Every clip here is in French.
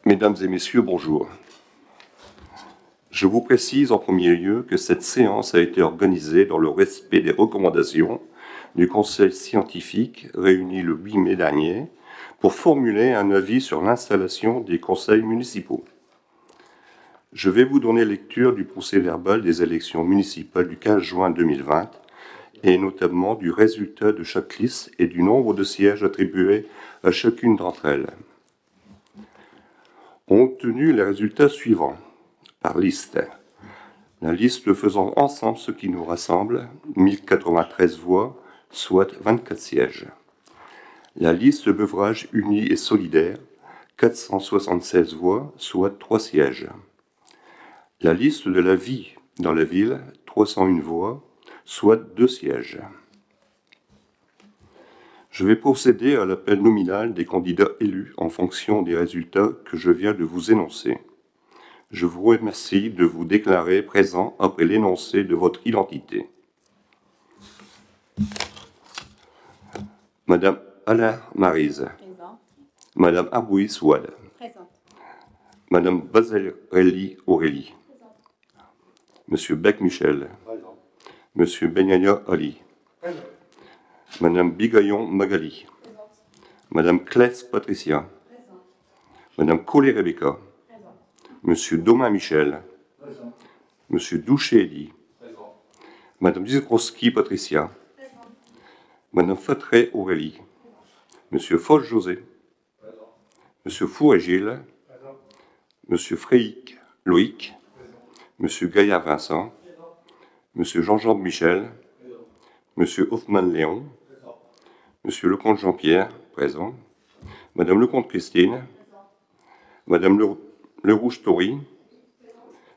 Mesdames et messieurs, bonjour. Je vous précise en premier lieu que cette séance a été organisée dans le respect des recommandations du Conseil scientifique réuni le 8 mai dernier pour formuler un avis sur l'installation des conseils municipaux. Je vais vous donner lecture du procès-verbal des élections municipales du 15 juin 2020 et notamment du résultat de chaque liste et du nombre de sièges attribués à chacune d'entre elles. Ont obtenu les résultats suivants par liste. La liste faisant ensemble ce qui nous rassemble, 1093 voix, soit 24 sièges. La liste Beuvrage Unis et Solidaire, 476 voix, soit 3 sièges. La liste de la vie dans la ville, 301 voix, soit 2 sièges. Je vais procéder à l'appel nominal des candidats élus en fonction des résultats que je viens de vous énoncer. Je vous remercie de vous déclarer présent après l'énoncé de votre identité. Madame Alain Maryse. Présente. Madame Arbouis Ouad. Présente. Madame Bazarelli Aurélie. Présente. Monsieur Bec Michel. Présent. Monsieur Benyania Ali. Présent. Madame Bigaillon Magali. Présente. Madame Kless Patricia. Présente. Madame Collet Rebecca. Présente. Monsieur Domain Michel. Présent. Monsieur Douché Elie. Présent. Madame Zizkowski Patricia. Présente. Madame Fatré Aurélie. Monsieur Foch José. Présent. Monsieur Fourré Gilles. Présent. Monsieur Fréic Loïc. Présent. Monsieur Gaillard Vincent. Présent. Monsieur Jean-Jean Michel. Présent. Monsieur Hoffmann Léon. Présent. Monsieur Lecomte Jean-Pierre, présent. Madame Lecomte Christine. Présente. Madame Le Rouge Tori.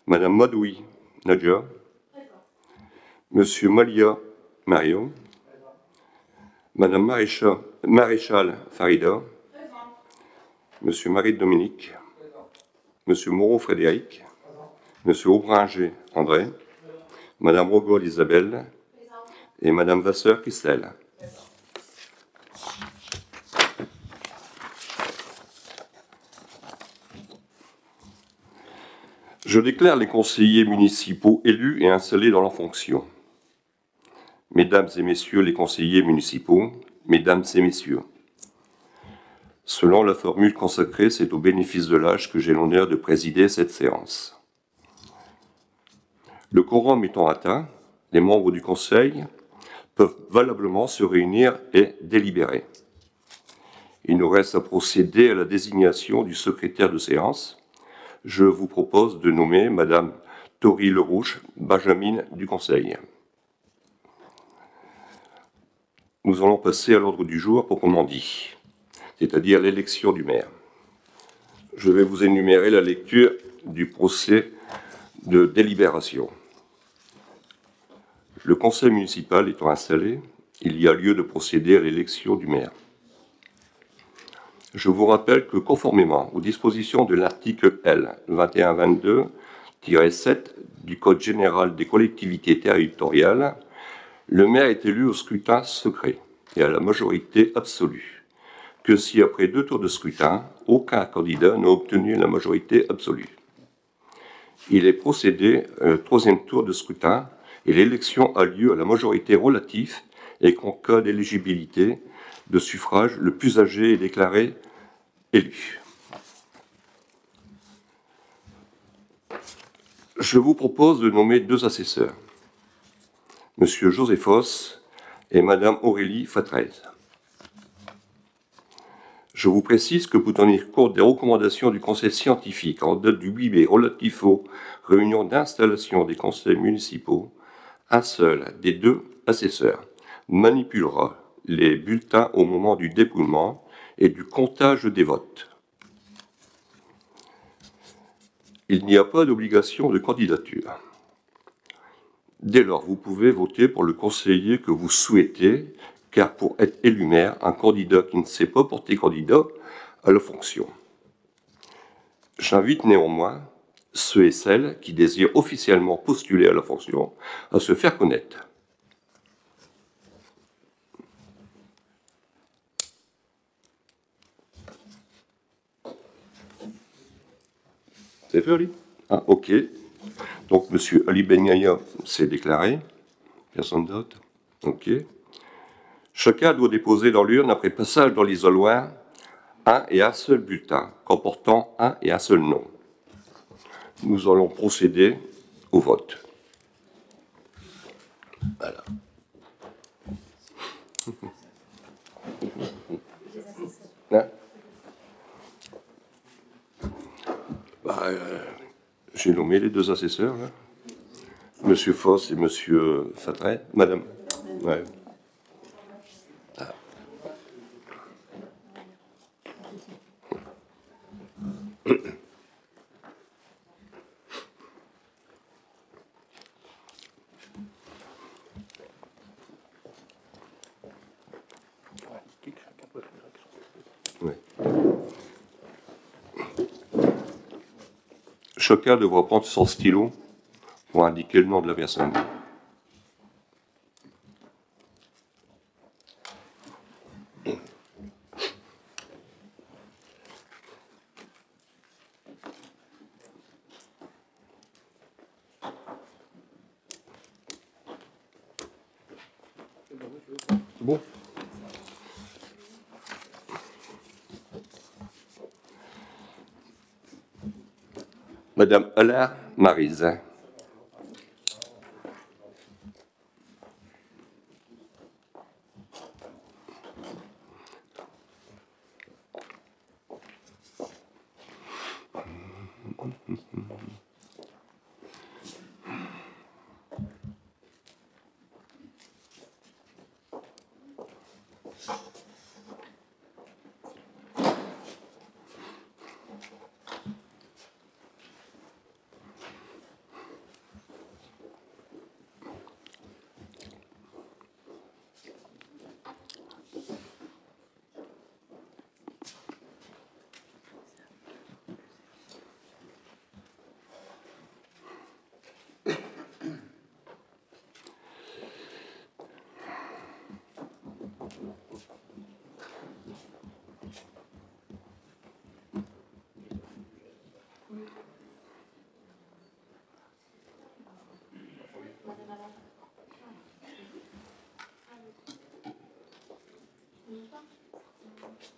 Madame Madoui Nadja. Présente. Monsieur Malia Mario. Présent. Madame Maréchal Farida. Présente. Monsieur Marie-Dominique. Présent. Monsieur Moreau Frédéric. Présent. Monsieur Aubringer André. Madame Rogol Isabelle. Présente. Et Madame Vasseur Christelle. Je déclare les conseillers municipaux élus et installés dans leurs fonctions. Mesdames et messieurs les conseillers municipaux, mesdames et messieurs, selon la formule consacrée, c'est au bénéfice de l'âge que j'ai l'honneur de présider cette séance. Le quorum étant atteint, les membres du Conseil peuvent valablement se réunir et délibérer. Il nous reste à procéder à la désignation du secrétaire de séance. Je vous propose de nommer Madame Tori Lerouche, Benjamin du Conseil. Nous allons passer à l'ordre du jour proprement dit, c'est-à-dire l'élection du maire. Je vais vous énumérer la lecture du procès de délibération. Le conseil municipal étant installé, il y a lieu de procéder à l'élection du maire. Je vous rappelle que conformément aux dispositions de l'article L. 2122-7 du Code général des collectivités territoriales, le maire est élu au scrutin secret et à la majorité absolue, que si après 2 tours de scrutin, aucun candidat n'a obtenu la majorité absolue. Il est procédé au 3e tour de scrutin et l'élection a lieu à la majorité relative et qu'en cas d'éligibilité de suffrage, le plus âgé est déclaré élu. Je vous propose de nommer 2 assesseurs, Monsieur Joseph Foss et Madame Aurélie Fatrez. Je vous précise que pour tenir compte des recommandations du Conseil scientifique en date du 8 mai relatif aux réunions d'installation des conseils municipaux, un seul des 2 assesseurs manipulera les bulletins au moment du dépouillement et du comptage des votes. Il n'y a pas d'obligation de candidature. Dès lors, vous pouvez voter pour le conseiller que vous souhaitez, car pour être élu maire, un candidat qui ne s'est pas porté candidat à la fonction. J'invite néanmoins ceux et celles qui désirent officiellement postuler à la fonction à se faire connaître. C'est fait, Ali? Ah, ok. Donc, M. Ali Benyaya s'est déclaré. Personne d'autre? Ok. Chacun doit déposer dans l'urne, après passage dans l'isoloir, un et un seul bulletin, comportant un et un seul nom. Nous allons procéder au vote. Voilà. Hein? J'ai nommé les deux assesseurs, là. Monsieur Foss et Monsieur Fatret. Madame. Ouais. Ah. Ouais. Chacun devra prendre son stylo pour indiquer le nom de la personne. Bon. Madame Alain Maryse.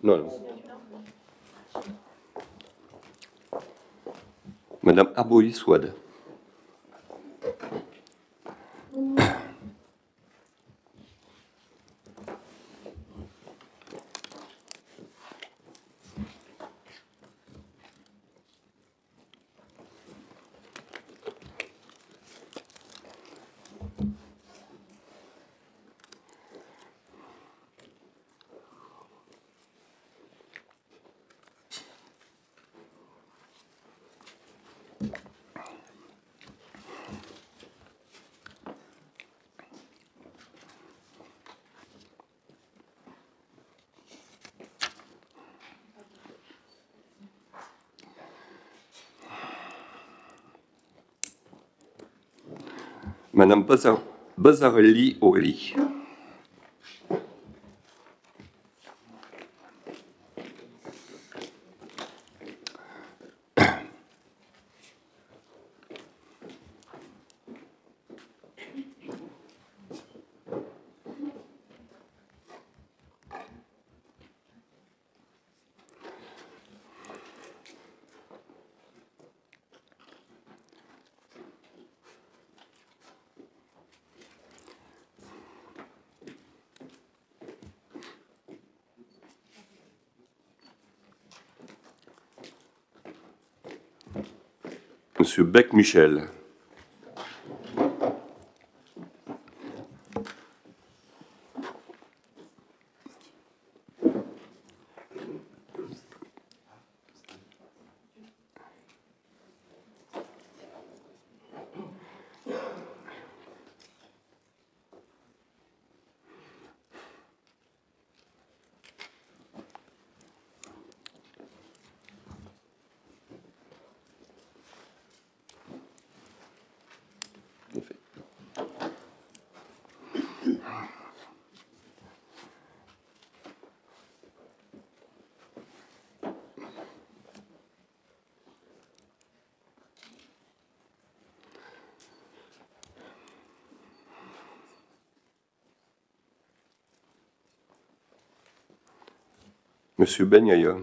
Non, non. Madame Arboïs Wade. Madame Bazzarelli Aurélie. Monsieur Bec Michel. Monsieur Ben Yahya.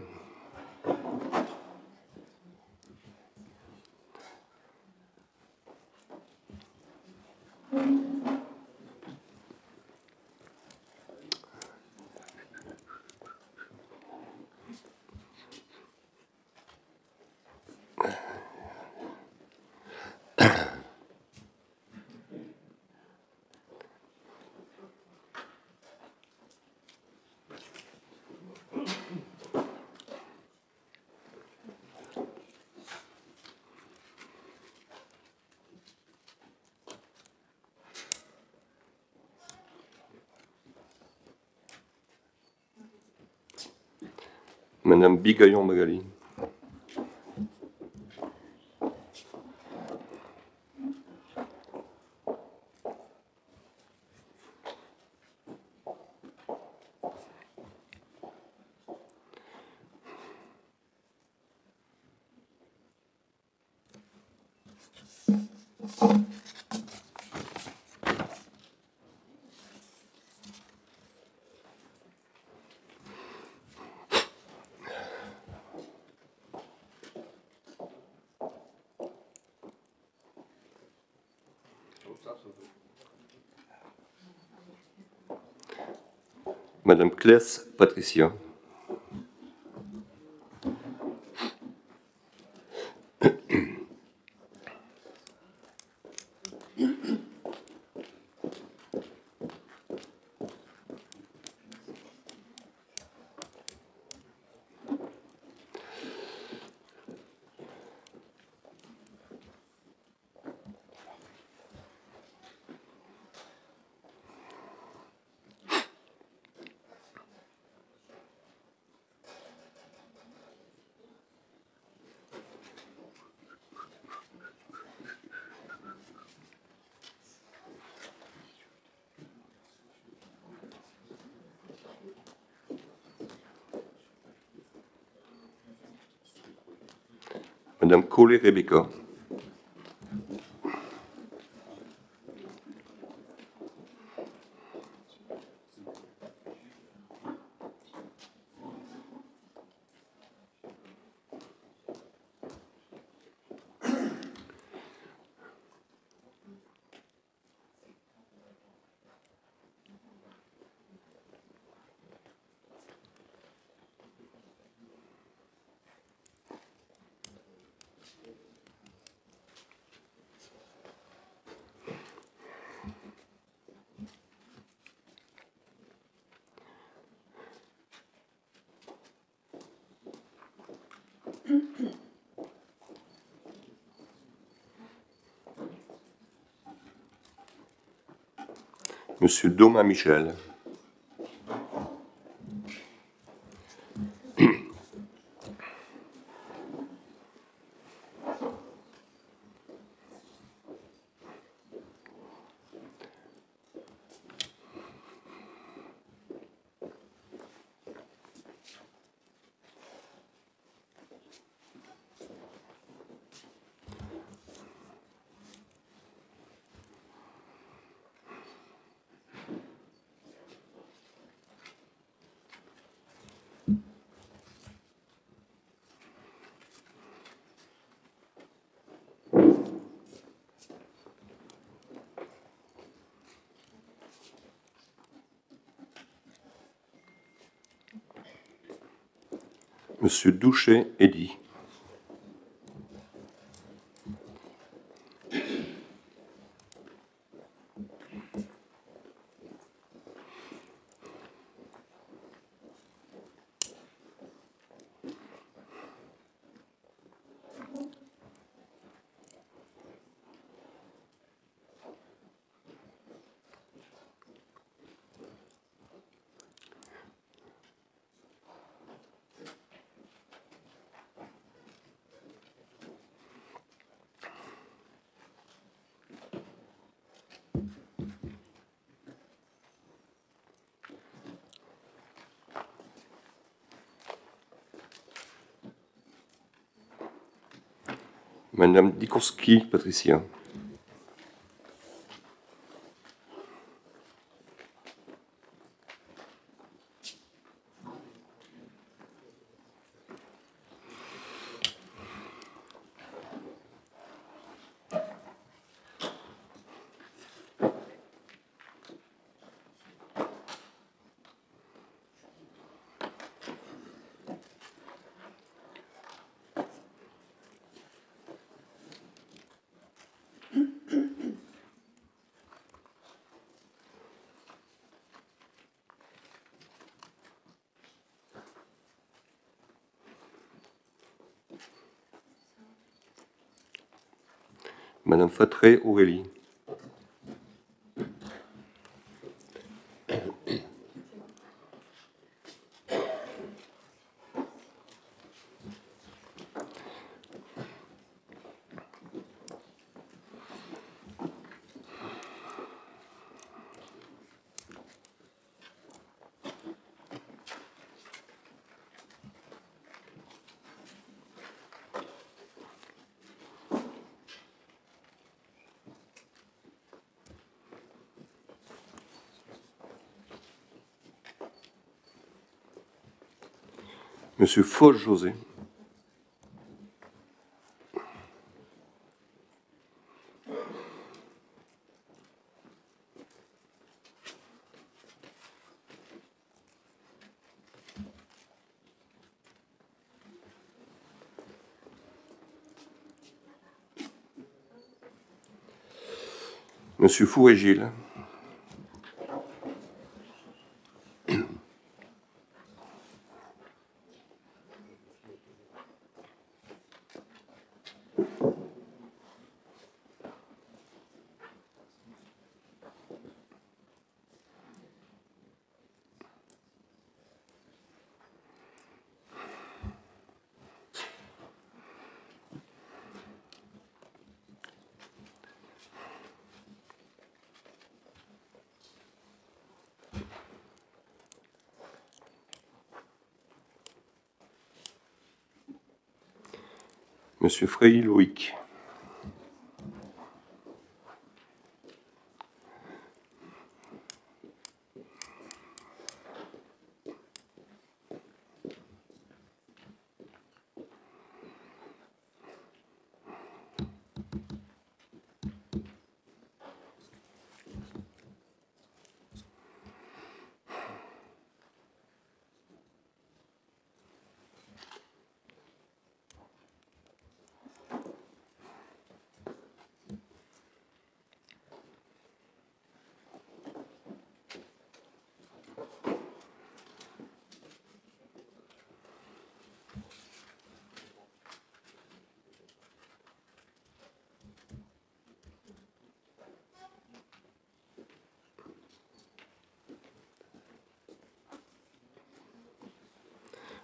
Madame Bigaillon Magali. Madame Claes Patricia. Madame Collet Rebecca. Monsieur Domain Michel. Monsieur Douchet Eddy. Madame Dikorski Patricia. Madame Fatré Aurélie. Monsieur Foch José. Monsieur Fouré Gilles. Monsieur Frey Loïc.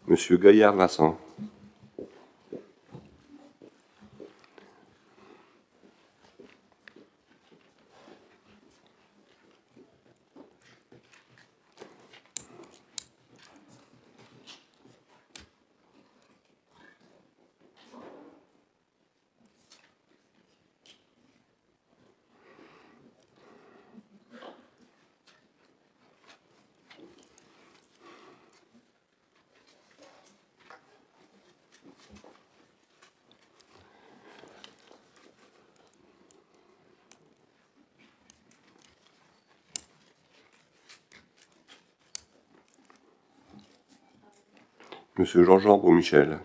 Monsieur Gaillard Vincent. Monsieur Jean-Jean Beaumichel.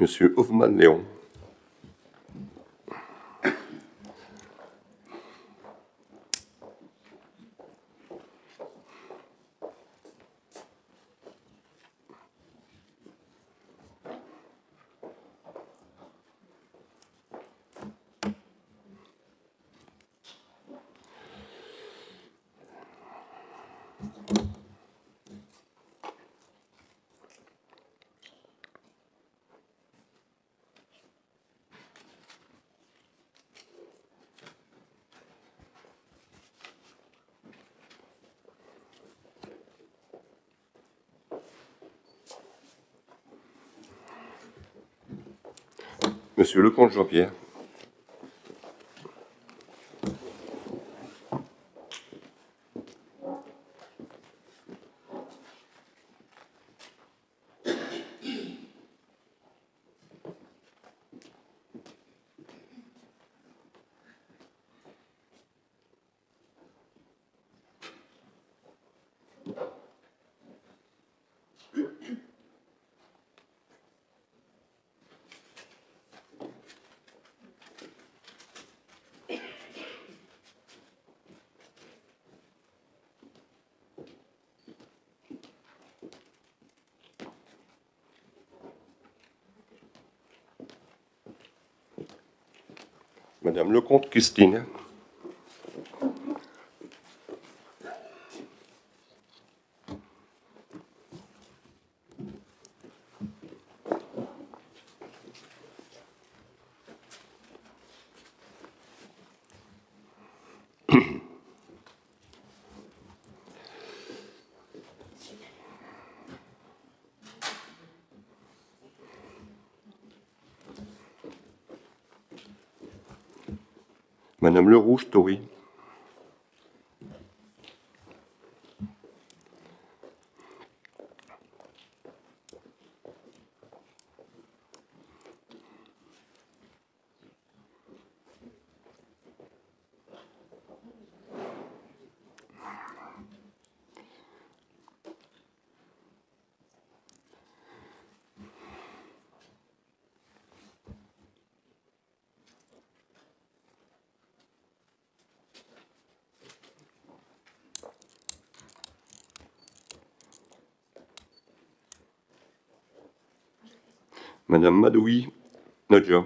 Monsieur Hoffmann Léon. Monsieur Lecomte Jean-Pierre. Madame Lecomte Christine. Madame Lerouge Tori. Madame Madoui Nadja.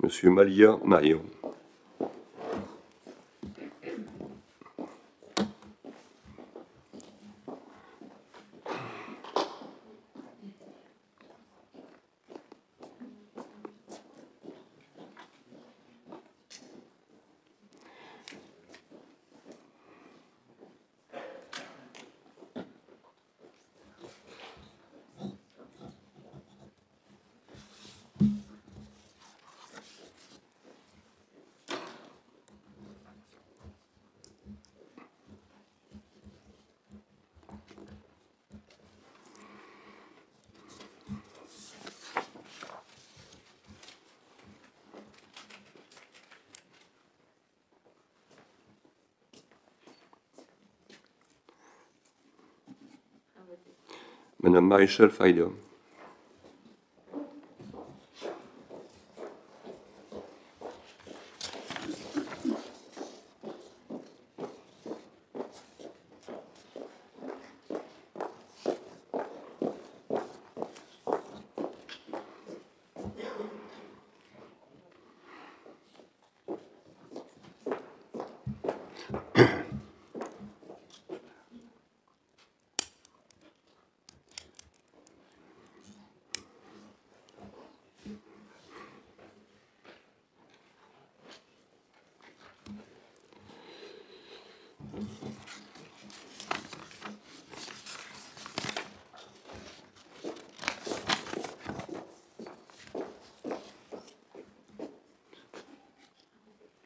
Monsieur Malia Marion. Madame Maréchal Faïda.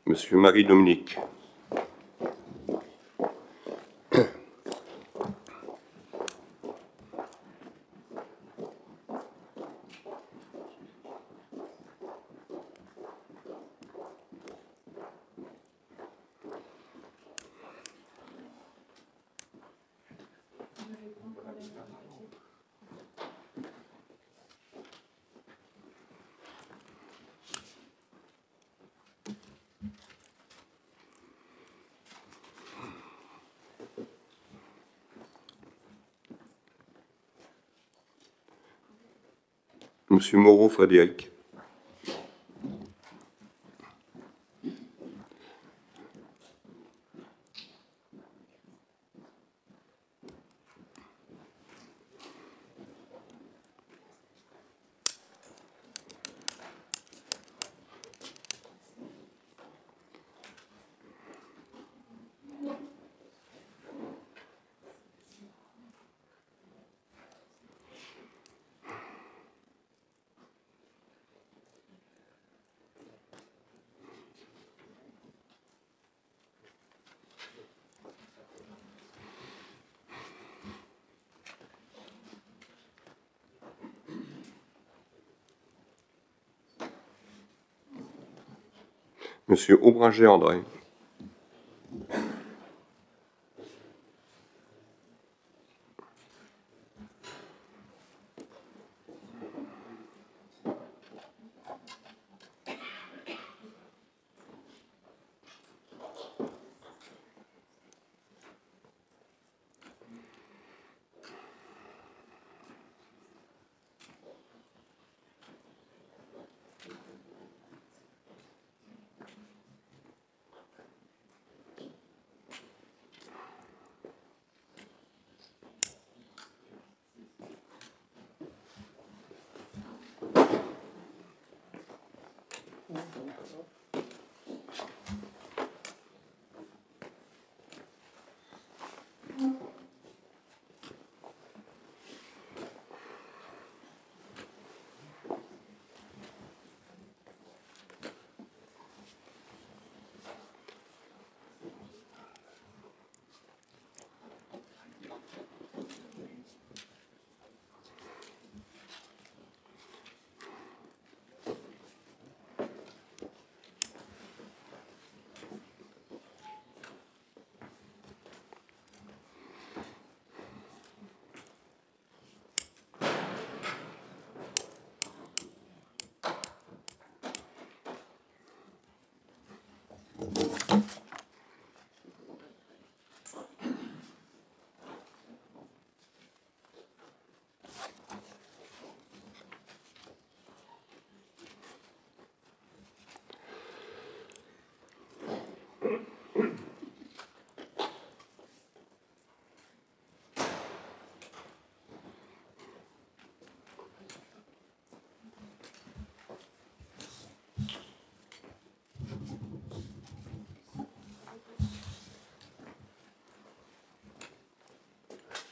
Monsieur Marie-Dominique. Monsieur Moreau Frédéric. Monsieur Aubringer André.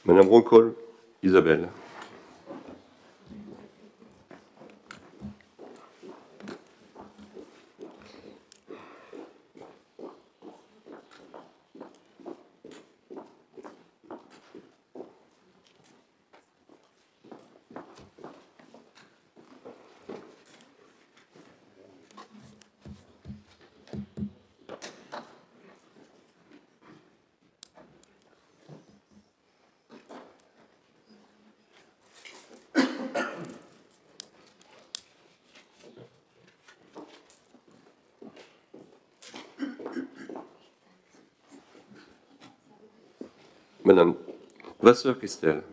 Madame Rocol, Isabelle. Madame Vasseur Christelle.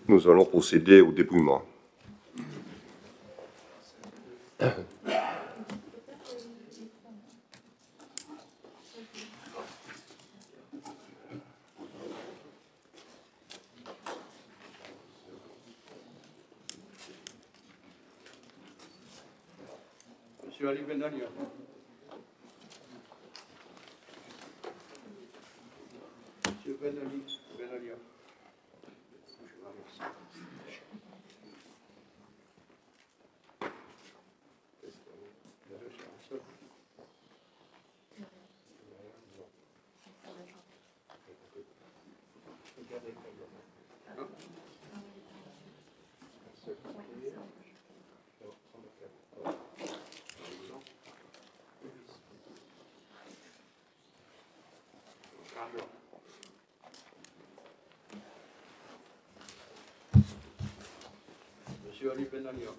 Nous allons procéder au dépouillement. Monsieur Ali Benalia. Monsieur Benalia. Monsieur Ali Benalia.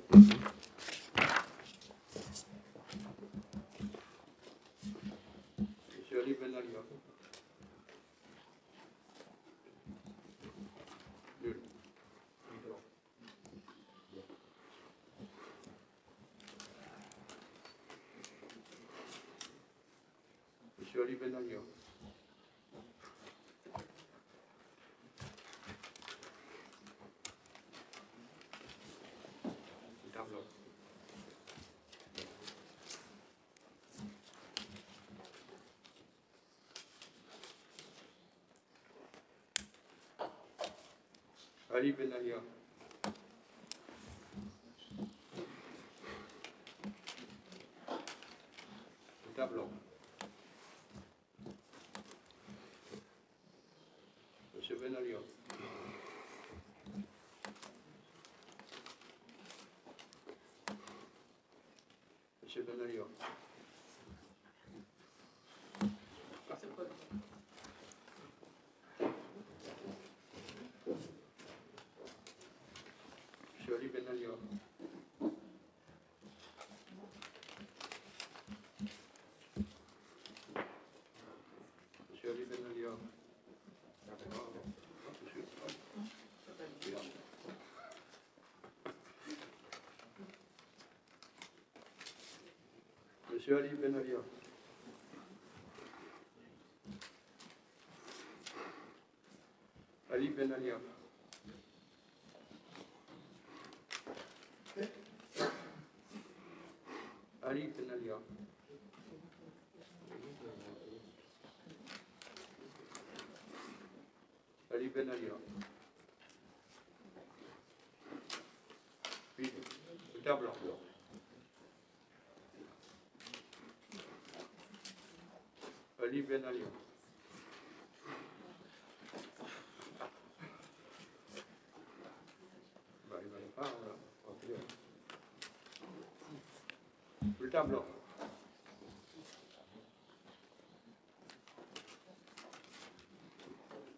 Monsieur Ali Benalia. Nul. Monsieur Ali Benalia. Tableau. Ali Benalia. Tableau. Monsieur Benalia. Monsieur Benalia. Monsieur Ali Benalia. Monsieur Ali Benalia. Monsieur Ali Benalia. Ali Benalia. Ali Benalia. Ali Benalia. Oui, table blanc. Ali Benalia. Bah, il va y pas, le tableau.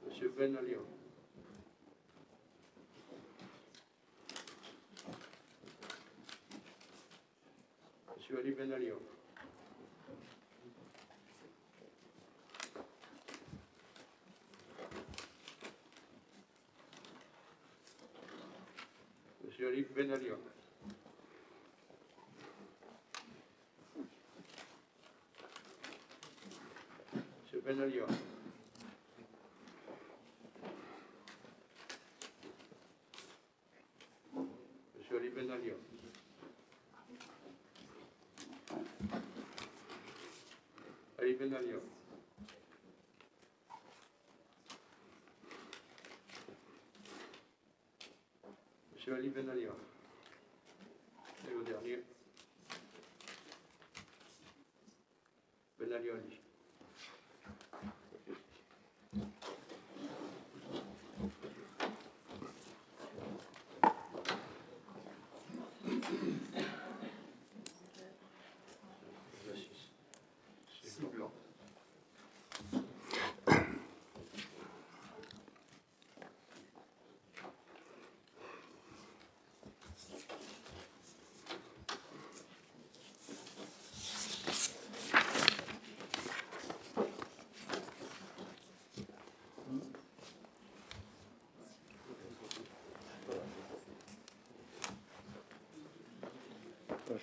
Monsieur Benalia. Monsieur Ali Benalia. Monsieur Ali Benalia. Monsieur Benalia. Monsieur Ali Benalia. Ali Benalia. Monsieur Ali Benalia. Et le dernier. Benalia Ali. C'est blanc.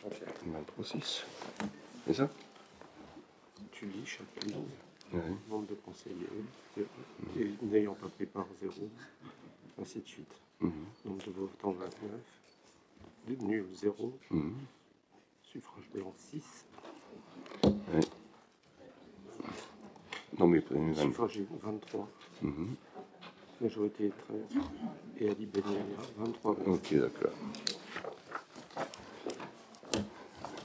Jean-Pierre. 23-6. C'est ça? Tu lis chaque ligne, Oui. nombre de conseillers, et n'ayant pas pris part 0, ainsi de suite. Nombre de votants 29, nul 0, Suffrage blanc 6. Ouais. Non, mais Suffragé 23. Majorité 13. Et Ali Ben Yahya 23. Ok, d'accord.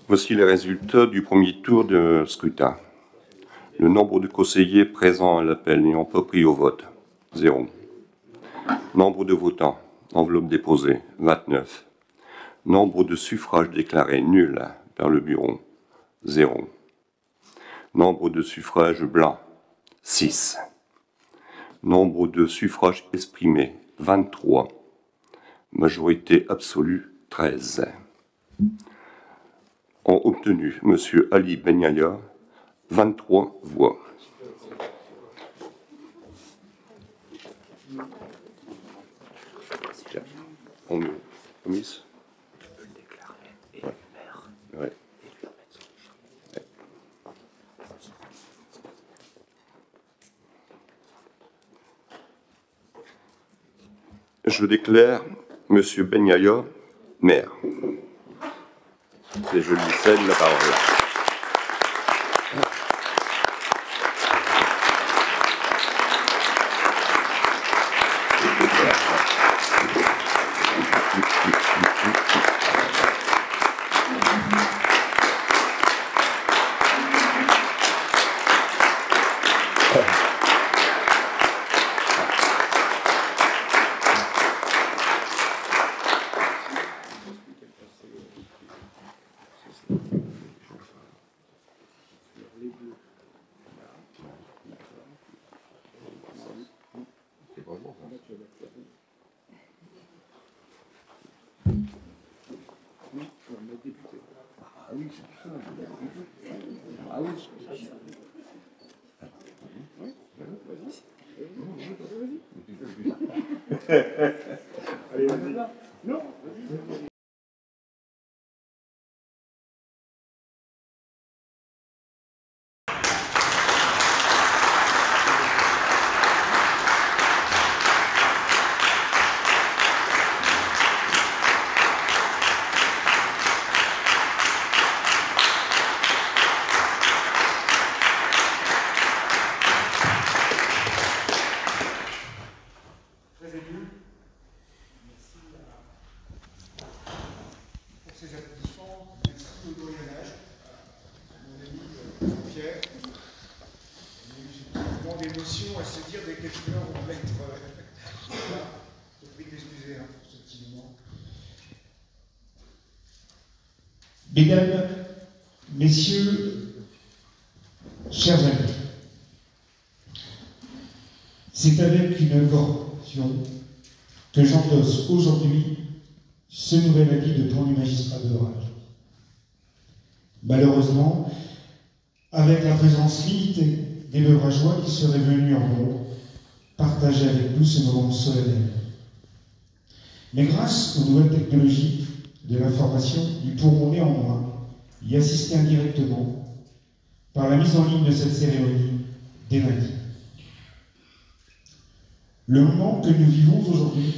Voici les résultats du premier tour de scrutin. Le nombre de conseillers présents à l'appel n'ayant pas pris au vote, 0. Nombre de votants, enveloppe déposée, 29. Nombre de suffrages déclarés, nul, par le bureau, 0. Nombre de suffrages blancs, 6. Nombre de suffrages exprimés, 23. Majorité absolue, 13. Ont obtenu M. Ali Ben Yahya 23 voix. On Miss. Tu peux le déclarer et Ouais. maire. Ouais. Et lui remettre son fichier. Je déclare M. Ben Yahya maire. Et je lui cède la parole. D'émotion à se dire dès quelques heures on va mettre là. Je prie de m'excuser pour ce petit moment. Mesdames, Messieurs, chers amis, c'est avec une grande passion que j'endosse aujourd'hui ce nouvel avis de plan du magistrat de Rage. Malheureusement, avec la présence limitée des Levrageois qui seraient venus en nombre partager avec nous ce moment solennel. Mais grâce aux nouvelles technologies de l'information, nous pourrons néanmoins y assister indirectement par la mise en ligne de cette cérémonie dès lundi. Le moment que nous vivons aujourd'hui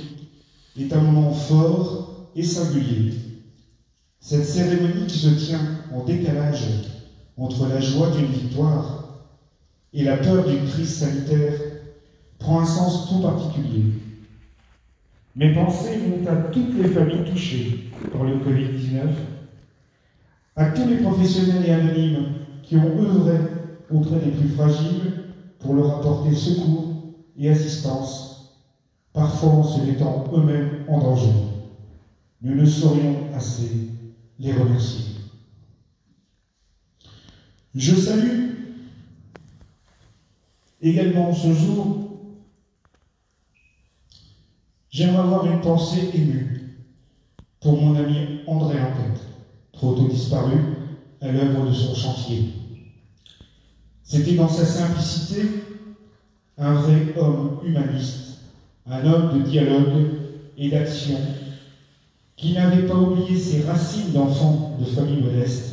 est un moment fort et singulier. Cette cérémonie qui se tient en décalage entre la joie d'une victoire et la peur d'une crise sanitaire prend un sens tout particulier. Mes pensées vont à toutes les familles touchées par le Covid-19, à tous les professionnels et anonymes qui ont œuvré auprès des plus fragiles pour leur apporter secours et assistance, parfois en se mettant eux-mêmes en danger. Nous ne saurions assez les remercier. Je salue également ce jour, j'aimerais avoir une pensée émue pour mon ami André Enquête, trop tôt disparu à l'œuvre de son chantier. C'était dans sa simplicité un vrai homme humaniste, un homme de dialogue et d'action, qui n'avait pas oublié ses racines d'enfant de famille modeste.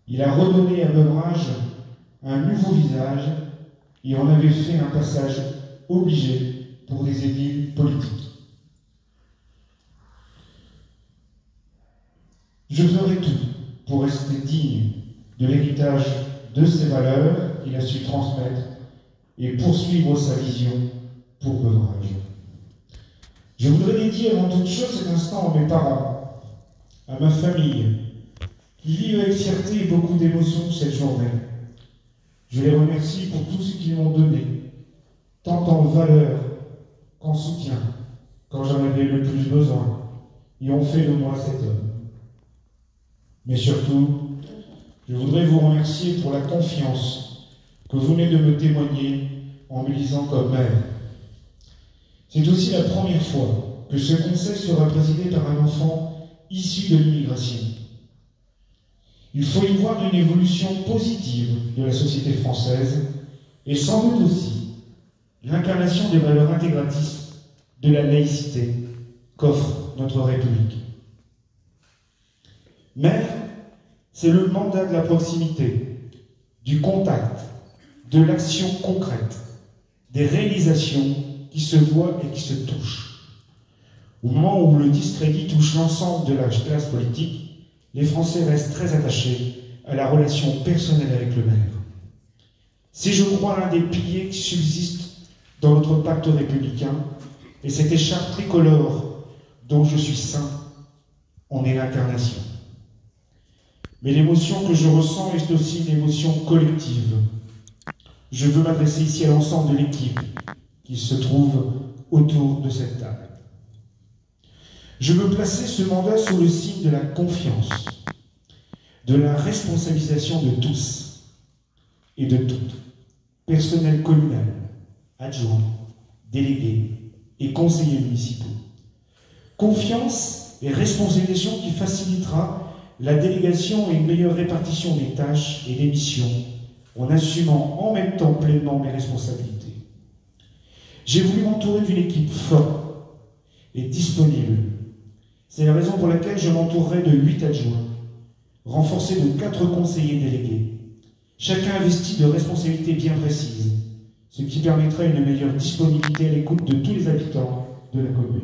Il a redonné à l'ouvrage un nouveau visage et en avait fait un passage obligé pour des édiles politiques. Je ferai tout pour rester digne de l'héritage de ses valeurs qu'il a su transmettre et poursuivre sa vision pour Beuvrages. Je voudrais dédier avant toute chose cet instant à mes parents, à ma famille, qui vivent avec fierté et beaucoup d'émotion cette journée. Je les remercie pour tout ce qu'ils m'ont donné, tant en valeur qu'en soutien, quand j'en avais le plus besoin, et ont fait de moi cet homme. Mais surtout, je voudrais vous remercier pour la confiance que vous venez de me témoigner en me lisant comme mère. C'est aussi la première fois que ce conseil sera présidé par un enfant issu de l'immigration. Il faut y voir une évolution positive de la société française et sans doute aussi l'incarnation des valeurs intégratistes de la laïcité qu'offre notre République. Mère, c'est le mandat de la proximité, du contact, de l'action concrète, des réalisations qui se voient et qui se touchent. Au moment où le discrédit touche l'ensemble de la classe politique, les Français restent très attachés à la relation personnelle avec le maire. C'est, je crois, l'un des piliers qui subsistent dans notre pacte républicain, et cette écharpe tricolore dont je suis saint en est l'incarnation. Mais l'émotion que je ressens est aussi une émotion collective. Je veux m'adresser ici à l'ensemble de l'équipe qui se trouve autour de cette table. Je veux placer ce mandat sous le signe de la confiance, de la responsabilisation de tous et de toutes, personnel communal, adjoints, délégués et conseillers municipaux. Confiance et responsabilisation qui facilitera la délégation et une meilleure répartition des tâches et des missions en assumant en même temps pleinement mes responsabilités. J'ai voulu m'entourer d'une équipe forte et disponible. C'est la raison pour laquelle je m'entourerai de 8 adjoints, renforcés de 4 conseillers délégués, chacun investi de responsabilités bien précises, ce qui permettra une meilleure disponibilité à l'écoute de tous les habitants de la commune.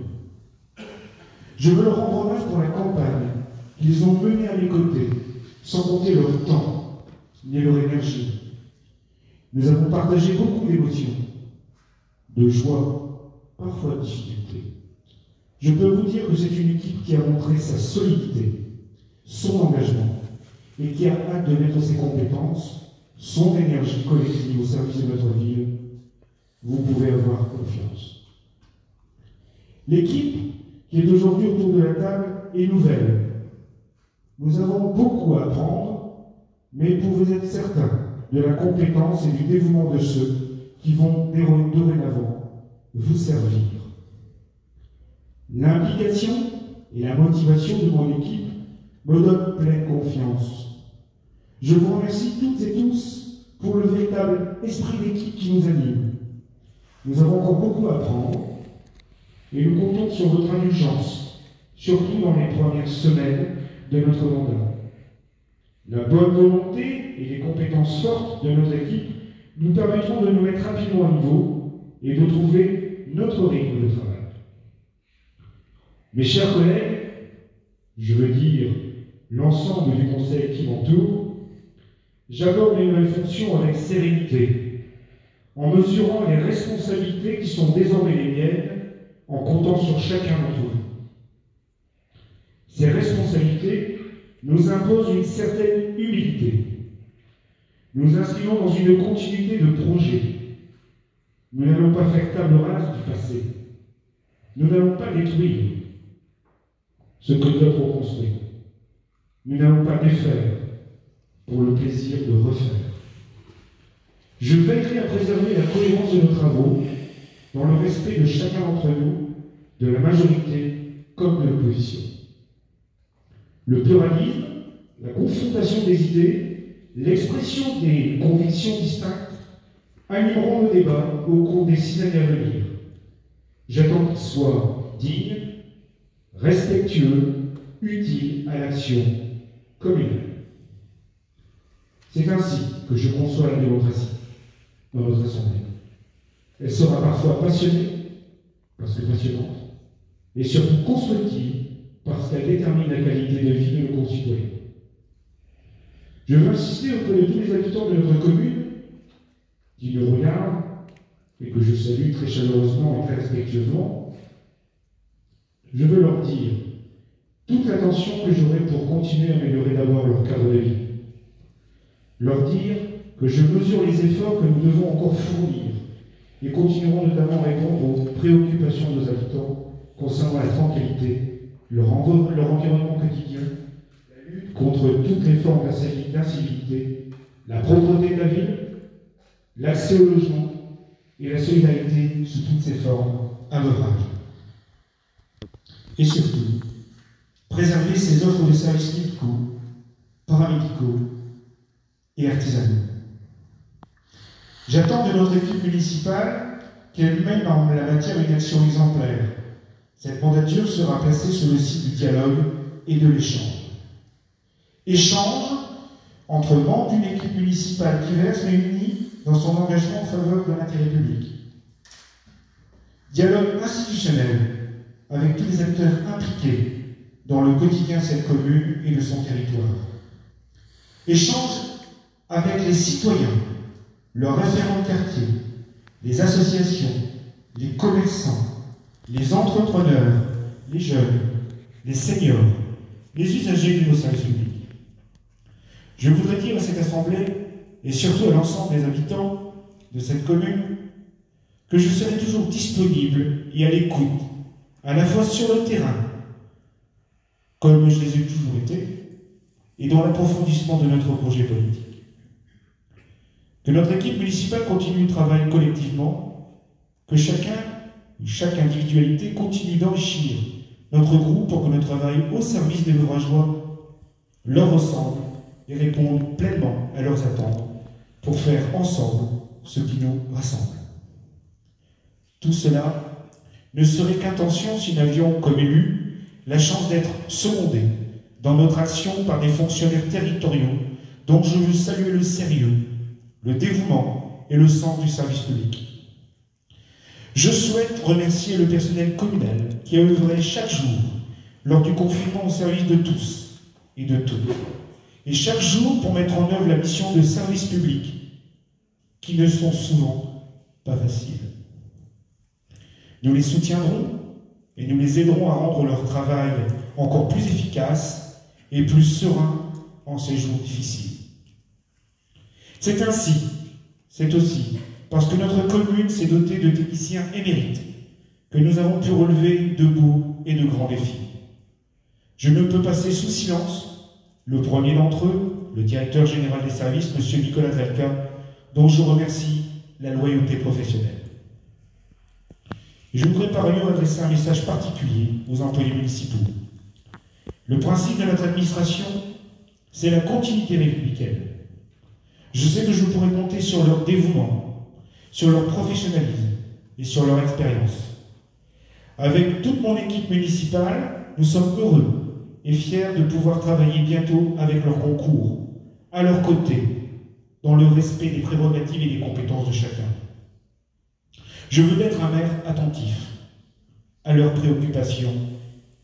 Je veux leur rendre hommage pour la campagne qu'ils ont menée à mes côtés, sans compter leur temps ni leur énergie. Nous avons partagé beaucoup d'émotions, de joie, parfois de difficultés. Je peux vous dire que c'est une équipe qui a montré sa solidité, son engagement, et qui a hâte de mettre ses compétences, son énergie collective au service de notre ville. Vous pouvez avoir confiance. L'équipe qui est aujourd'hui autour de la table est nouvelle. Nous avons beaucoup à apprendre, mais vous pouvez être certains de la compétence et du dévouement de ceux qui vont dorénavant vous servir. L'implication et la motivation de mon équipe me donnent pleine confiance. Je vous remercie toutes et tous pour le véritable esprit d'équipe qui nous anime. Nous avons encore beaucoup à apprendre et nous comptons sur votre indulgence, surtout dans les premières semaines de notre mandat. La bonne volonté et les compétences fortes de notre équipe nous permettront de nous mettre rapidement à niveau et de trouver notre rythme de travail. Mes chers collègues, je veux dire l'ensemble du conseil qui m'entoure, j'aborde mes nouvelles fonctions avec sérénité, en mesurant les responsabilités qui sont désormais les miennes, en comptant sur chacun d'entre vous. Ces responsabilités nous imposent une certaine humilité. Nous inscrivons dans une continuité de projet. Nous n'allons pas faire table rase du passé. Nous n'allons pas détruire ce que d'autres ont construit. Nous n'allons pas défaire pour le plaisir de refaire. Je veillerai à préserver la cohérence de nos travaux dans le respect de chacun d'entre nous, de la majorité comme de l'opposition. Le pluralisme, la confrontation des idées, l'expression des convictions distinctes animeront le débat au cours des 6 années à venir. J'attends qu'il soit digne, respectueux, utile à l'action communale. C'est ainsi que je conçois la démocratie dans notre Assemblée. Elle sera parfois passionnée, parce que passionnante, et surtout constructive, parce qu'elle détermine la qualité de vie de nos concitoyens. Je veux insister auprès de tous les habitants de notre commune qui nous regardent et que je salue très chaleureusement et très respectueusement. Je veux leur dire toute l'attention que j'aurai pour continuer à améliorer d'abord leur cadre de vie. Leur dire que je mesure les efforts que nous devons encore fournir et continuerons notamment à répondre aux préoccupations de nos habitants concernant la tranquillité, leur environnement quotidien, la lutte contre toutes les formes d'incivilité, la propreté de la ville, l'accès au logement et la solidarité sous toutes ses formes à l'ouvrage. Et surtout, préserver ces offres de services médicaux, paramédicaux et artisanaux. J'attends de notre équipe municipale qu'elle mène en la matière une action exemplaire. Cette mandature sera placée sur le site du dialogue et de l'échange. Échange entre membres d'une équipe municipale diverse mais unie dans son engagement en faveur de l'intérêt public. Dialogue institutionnel avec tous les acteurs impliqués dans le quotidien de cette commune et de son territoire. Échange avec les citoyens, leurs référents de quartier, les associations, les commerçants, les entrepreneurs, les jeunes, les seniors, les usagers de nos services publics. Je voudrais dire à cette assemblée, et surtout à l'ensemble des habitants de cette commune, que je serai toujours disponible et à l'écoute, à la fois sur le terrain, comme je les ai toujours été, et dans l'approfondissement de notre projet politique. Que notre équipe municipale continue de travailler collectivement, que chaque individualité continue d'enrichir notre groupe pour que notre travail au service des Levrageois leur ressemble et réponde pleinement à leurs attentes pour faire ensemble ce qui nous rassemble. Tout cela ne serait qu'intention si nous avions, comme élus, la chance d'être secondés dans notre action par des fonctionnaires territoriaux dont je veux saluer le sérieux, le dévouement et le sens du service public. Je souhaite remercier le personnel communal qui a œuvré chaque jour lors du confinement au service de tous et de toutes, et chaque jour pour mettre en œuvre la mission de service public qui ne sont souvent pas faciles. Nous les soutiendrons et nous les aiderons à rendre leur travail encore plus efficace et plus serein en ces jours difficiles. C'est ainsi, c'est aussi parce que notre commune s'est dotée de techniciens émérites que nous avons pu relever de beaux et de grands défis. Je ne peux passer sous silence le premier d'entre eux, le directeur général des services, M. Nicolas Drelka, dont je remercie la loyauté professionnelle. Je voudrais par ailleurs adresser un message particulier aux employés municipaux. Le principe de notre administration, c'est la continuité républicaine. Je sais que je pourrais compter sur leur dévouement, sur leur professionnalisme et sur leur expérience. Avec toute mon équipe municipale, nous sommes heureux et fiers de pouvoir travailler bientôt avec leur concours, à leur côté, dans le respect des prérogatives et des compétences de chacun. Je veux être un maire attentif à leurs préoccupations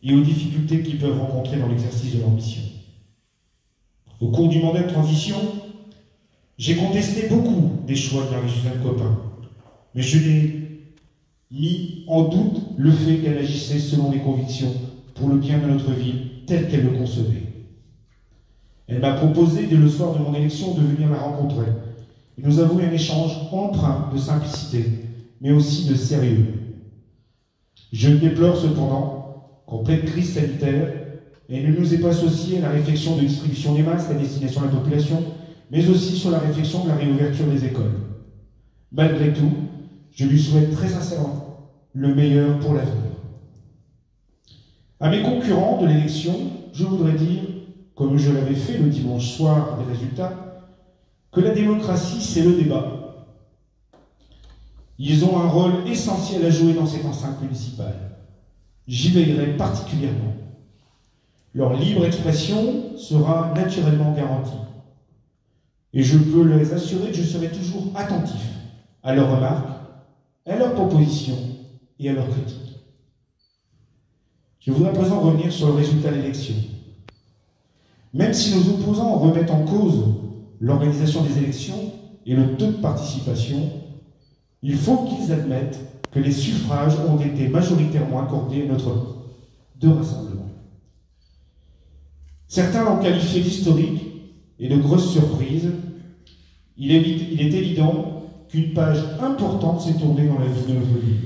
et aux difficultés qu'ils peuvent rencontrer dans l'exercice de leur mission. Au cours du mandat de transition, j'ai contesté beaucoup des choix de Marie-Suzanne Copin, mais je n'ai mis en doute le fait qu'elle agissait selon les convictions pour le bien de notre ville telle qu'elle le concevait. Elle m'a proposé dès le soir de mon élection de venir la rencontrer et nous avons eu un échange empreint de simplicité, mais aussi de sérieux. Je déplore cependant qu'en pleine crise sanitaire, elle ne nous ait pas associés à la réflexion de distribution des masques à destination de la population, mais aussi sur la réflexion de la réouverture des écoles. Malgré tout, je lui souhaite très sincèrement le meilleur pour l'avenir. À mes concurrents de l'élection, je voudrais dire, comme je l'avais fait le dimanche soir des résultats, que la démocratie, c'est le débat. Ils ont un rôle essentiel à jouer dans cette enceinte municipale. J'y veillerai particulièrement. Leur libre expression sera naturellement garantie. Et je peux les assurer que je serai toujours attentif à leurs remarques, à leurs propositions et à leurs critiques. Je voudrais à présent revenir sur le résultat de l'élection. Même si nos opposants remettent en cause l'organisation des élections et le taux de participation, il faut qu'ils admettent que les suffrages ont été majoritairement accordés à notre deux rassemblements. Certains l'ont qualifié d'historique et de grosse surprise. Il est évident qu'une page importante s'est tournée dans la vie de notre ville.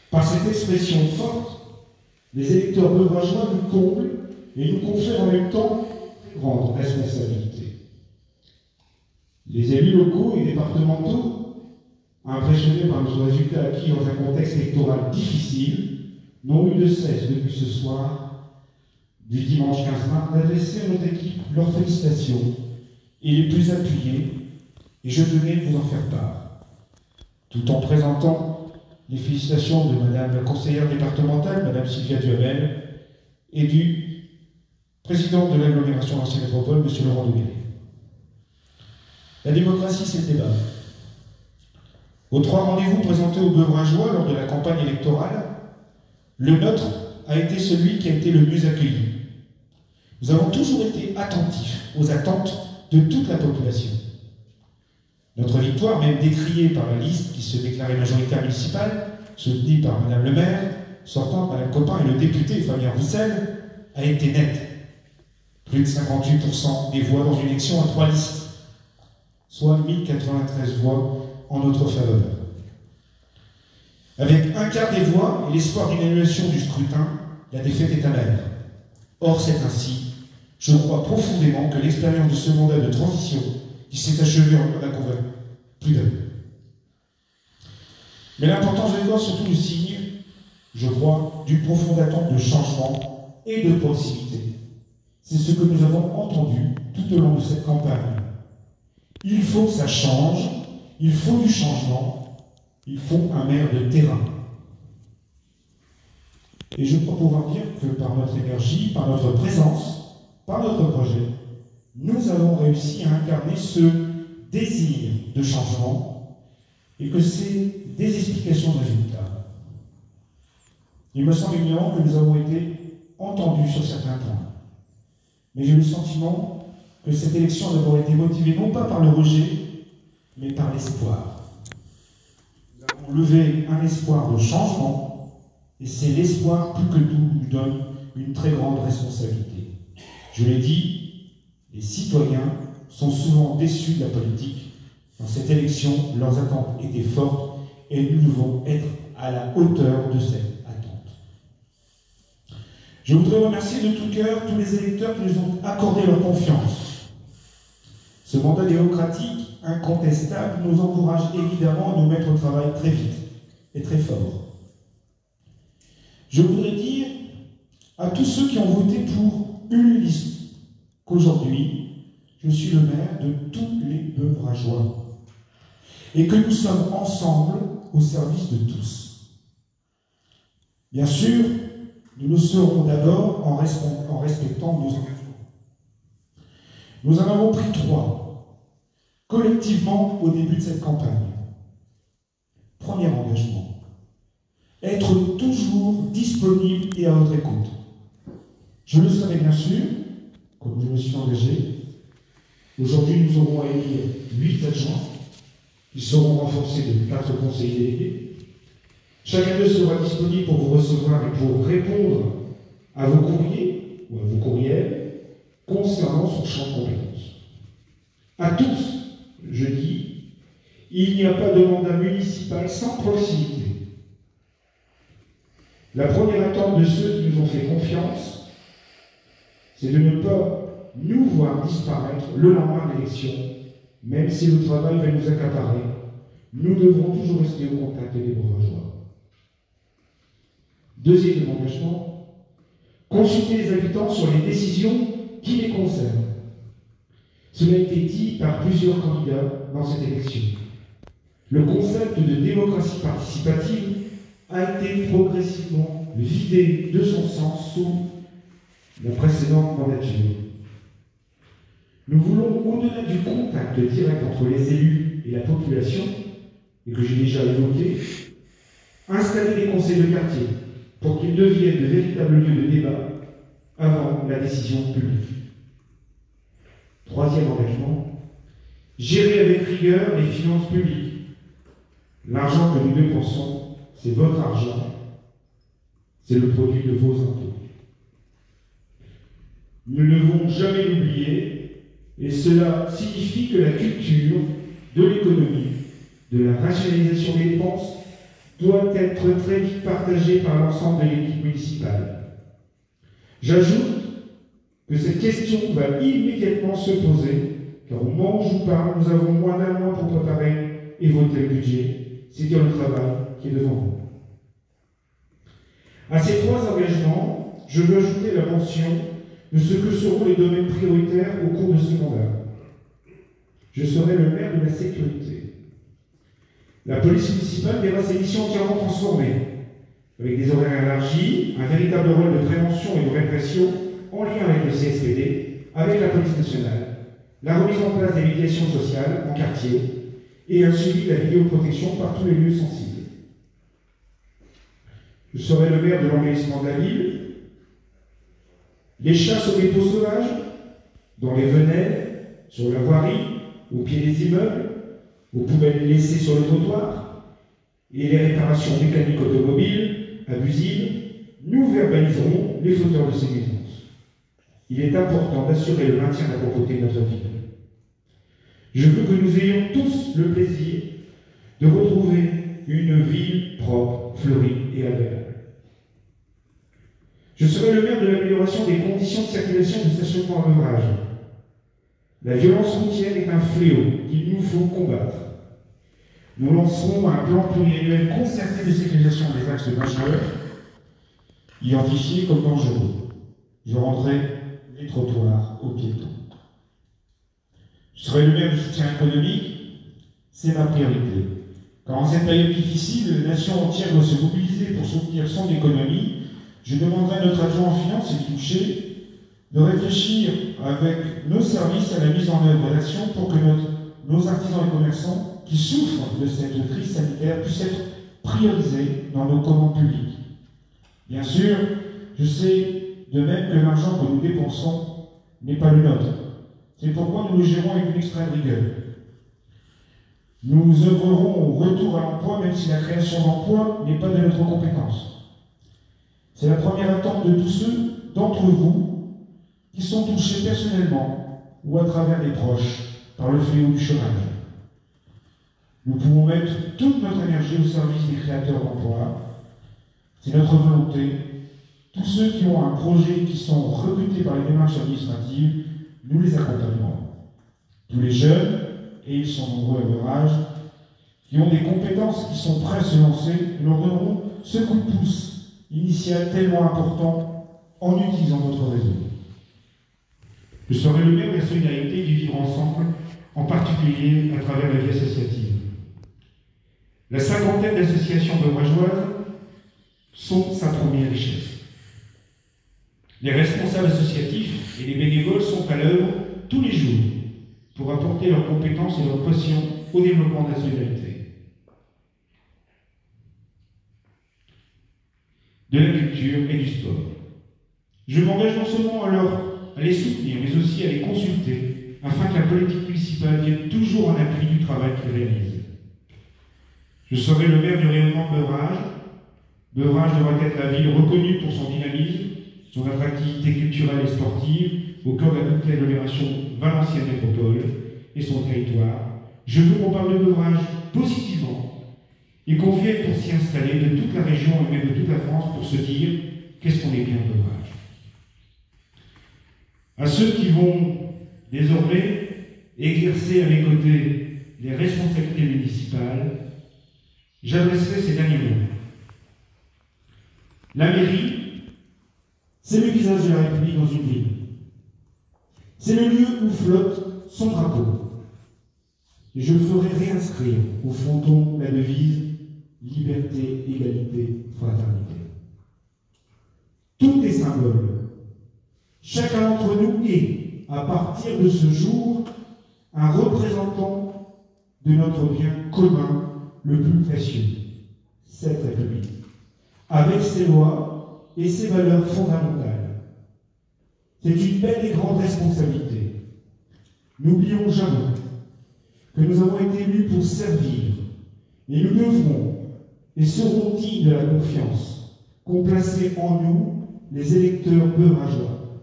Par cette expression forte, les électeurs beuvrageois nous comblent et nous confèrent en même temps une grande responsabilité. Les élus locaux et départementaux, impressionnés par nos résultats acquis dans un contexte électoral difficile, n'ont eu de cesse depuis ce soir du dimanche 15 mars d'adresser à notre équipe leurs félicitations et les plus appuyées, et je tenais de vous en faire part, tout en présentant les félicitations de Madame la conseillère départementale, Madame Sylvia Duhamel, et du président de l'agglomération d'Ancienne Métropole, Monsieur Laurent Deguelet. La démocratie, c'est le débat. Aux 3 rendez-vous présentés aux Beuvrageois lors de la campagne électorale, le nôtre a été celui qui a été le mieux accueilli. Nous avons toujours été attentifs aux attentes de toute la population. Notre victoire, même décriée par la liste qui se déclarait majoritaire municipale, soutenue par Madame le maire, sortante Madame Copin et le député Fabien Roussel, a été nette. Plus de 58% des voix dans une élection à 3 listes, soit 1093 voix en notre faveur. Avec un quart des voix et l'espoir d'une annulation du scrutin, la défaite est amère. Or, c'est ainsi. Je crois profondément que l'expérience de ce mandat de transition qui s'est achevé en a convaincu plus d'un. Mais l'importance de l'effort surtout nous signe, je crois, d'une profonde attente de changement et de proximité. C'est ce que nous avons entendu tout au long de cette campagne. Il faut que ça change, il faut du changement, il faut un maire de terrain. Et je crois pouvoir dire que par notre énergie, par notre présence, par notre projet, nous avons réussi à incarner ce désir de changement et que c'est des explications de résultats. Il me semble évidemment que nous avons été entendus sur certains points. Mais j'ai le sentiment que cette élection a d'abord été motivée non pas par le rejet, mais par l'espoir. Nous avons levé un espoir de changement, et c'est l'espoir plus que tout nous donne une très grande responsabilité. Je l'ai dit, les citoyens sont souvent déçus de la politique. Dans cette élection, leurs attentes étaient fortes et nous devons être à la hauteur de cette attente. Je voudrais remercier de tout cœur tous les électeurs qui nous ont accordé leur confiance. Ce mandat démocratique incontestable nous encourage évidemment à nous mettre au travail très vite et très fort. Je voudrais dire à tous ceux qui ont voté pour une liste qu'aujourd'hui, je suis le maire de tous les Beuvrageois et que nous sommes ensemble au service de tous. Bien sûr, nous le serons d'abord en respectant nos engagements. Nous en avons pris 3, collectivement au début de cette campagne. Premier engagement, être toujours disponible et à votre écoute. Je le serai bien sûr, comme je me suis engagé. Aujourd'hui, nous aurons à élire 8 adjoints, qui seront renforcés de 4 conseillers délégués. Chacun d'eux sera disponible pour vous recevoir et pour répondre à vos courriers ou à vos courriels concernant son champ de compétences. À tous, je dis, il n'y a pas de mandat municipal sans proximité. La première attente de ceux qui nous ont fait confiance, c'est de ne pas nous voir disparaître le lendemain de l'élection, même si le travail va nous accaparer. Nous devrons toujours rester au contact des Beuvrageois. Deuxième engagement, consulter les habitants sur les décisions qui les concernent. Cela a été dit par plusieurs candidats dans cette élection. Le concept de démocratie participative a été progressivement vidé de son sens sous la précédente mandature. Nous voulons, au-delà du contact direct entre les élus et la population, et que j'ai déjà évoqué, installer des conseils de quartier pour qu'ils deviennent de véritables lieux de débat avant la décision publique. Troisième engagement, gérer avec rigueur les finances publiques. L'argent que nous dépensons, c'est votre argent, c'est le produit de vos impôts. Nous ne devons jamais l'oublier, et cela signifie que la culture de l'économie, de la rationalisation des dépenses, doit être très vite partagée par l'ensemble de l'équipe municipale. J'ajoute que cette question va immédiatement se poser, car au moment où je vous parle, nous avons moins d'un mois pour préparer et voter le budget. C'est dire le travail qui est devant nous. À ces trois engagements, je veux ajouter la mention de ce que seront les domaines prioritaires au cours de ce mandat. Je serai le maire de la sécurité. La police municipale verra ses missions entièrement transformées, avec des horaires élargis, un véritable rôle de prévention et de répression en lien avec le CSPD, avec la police nationale, la remise en place des médiations sociales en quartier et un suivi de la vidéoprotection par tous les lieux sensibles. Je serai le maire de l'embellissement de la ville, les chasses aux dépôts sauvages, dans les venelles, sur la voirie, au pied des immeubles, aux poubelles laissées sur le trottoir, et les réparations mécaniques automobiles abusives, nous verbaliserons les fauteurs de ces nuisances. Il est important d'assurer le maintien de la propreté de notre ville. Je veux que nous ayons tous le plaisir de retrouver une ville propre, fleurie et agréable. Je serai le maire de l'amélioration des conditions de circulation du stationnement à l'ouvrage. La violence routière est un fléau qu'il nous faut combattre. Nous lancerons un plan pluriannuel concerté de sécurisation des axes majeurs, identifiés comme dangereux. Je rendrai les trottoirs aux piétons. Je serai le maire du soutien économique, c'est ma priorité. Car en cette période difficile, la nation entière doit se mobiliser pour soutenir son économie. Je demanderai à notre adjoint en finances, Élie Boucher, de réfléchir avec nos services à la mise en œuvre d'actions pour que nos artisans et commerçants qui souffrent de cette crise sanitaire puissent être priorisés dans nos commandes publiques. Bien sûr, je sais de même que l'argent que nous dépensons n'est pas le nôtre. C'est pourquoi nous le gérons avec une extrême rigueur. Nous œuvrerons au retour à l'emploi, même si la création d'emplois n'est pas de notre compétence. C'est la première attente de tous ceux d'entre vous qui sont touchés personnellement ou à travers des proches par le fléau du chômage. Nous pouvons mettre toute notre énergie au service des créateurs d'emplois. C'est notre volonté. Tous ceux qui ont un projet qui sont rebutés par les démarches administratives, nous les accompagnerons. Tous les jeunes, et ils sont nombreux à leur âge, qui ont des compétences qui sont prêts à se lancer, nous leur donnerons ce coup de pouce initial tellement important en utilisant notre réseau. Je serai le maire de la solidarité et du vivre ensemble, en particulier à travers la vie associative. La cinquantaine d'associations beuvrageoises sont sa première richesse. Les responsables associatifs et les bénévoles sont à l'œuvre tous les jours pour apporter leurs compétences et leur passion au développement de la solidarité. De la culture et du sport. Je m'engage non seulement à les soutenir, mais aussi à les consulter, afin que la politique municipale vienne toujours en appui du travail qu'ils réalisent. Je serai le maire du rayonnement de Beuvrages. Beuvrages devra être la ville reconnue pour son dynamisme, son attractivité culturelle et sportive, au cœur de la petite agglomération Valenciennes Métropole et son territoire. Je veux qu'on parle de Beuvrages positivement et qu'on vienne pour s'y installer de toute la région et même de toute la France pour se dire qu'est-ce qu'on est bien de Beuvrages. À ceux qui vont désormais exercer à mes côtés les responsabilités municipales, j'adresserai ces derniers mots. La mairie, c'est le visage de la République dans une ville. C'est le lieu où flotte son drapeau. Et je ferai réinscrire au fronton la devise liberté, égalité, fraternité. Tout est symbole. Chacun d'entre nous est, à partir de ce jour, un représentant de notre bien commun le plus précieux, cette République, avec ses lois et ses valeurs fondamentales. C'est une belle et grande responsabilité. N'oublions jamais que nous avons été élus pour servir, et nous devrons et serons dignes de la confiance qu'ont placée en nous les électeurs beurrageois.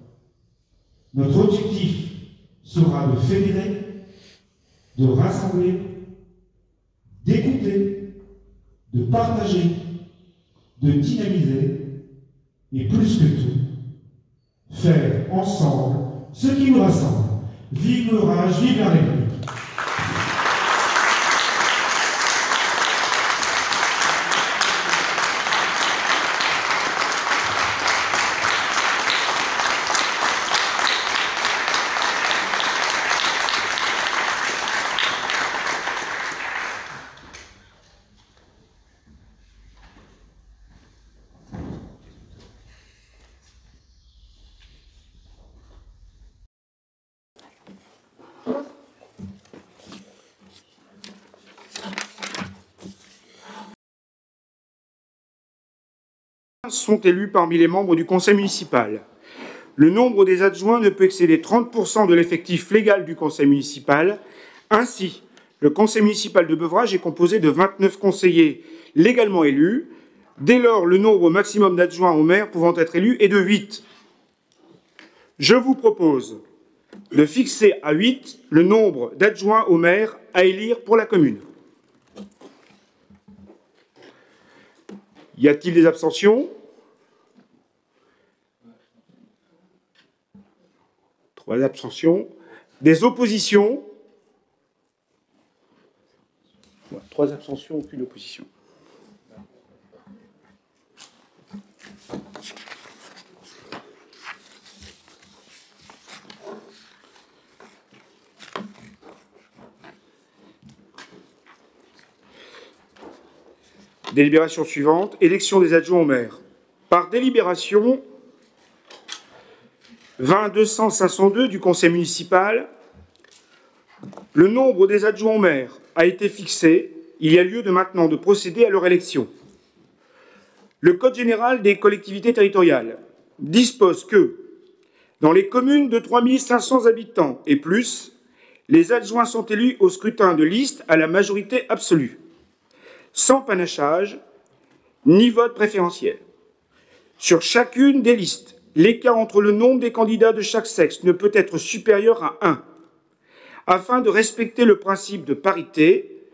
Notre objectif sera de fédérer, de rassembler, d'écouter, de partager, de dynamiser, et plus que tout, faire ensemble ce qui nous rassemble. Vive le Rage, vive la République! Sont élus parmi les membres du conseil municipal. Le nombre des adjoints ne peut excéder 30% de l'effectif légal du conseil municipal. Ainsi, le conseil municipal de Beuvrages est composé de 29 conseillers légalement élus. Dès lors, le nombre maximum d'adjoints au maire pouvant être élus est de 8. Je vous propose de fixer à 8 le nombre d'adjoints au maire à élire pour la commune. Y a-t-il des abstentions? 3 abstentions. Des oppositions? 3 abstentions, aucune opposition. Délibération suivante, élection des adjoints au maire. Par délibération 20-200-502 du conseil municipal, le nombre des adjoints au maire a été fixé. Il y a lieu de maintenant de procéder à leur élection. Le Code général des collectivités territoriales dispose que, dans les communes de 3500 habitants et plus, les adjoints sont élus au scrutin de liste à la majorité absolue, sans panachage ni vote préférentiel. Sur chacune des listes, l'écart entre le nombre des candidats de chaque sexe ne peut être supérieur à 1. Afin de respecter le principe de parité,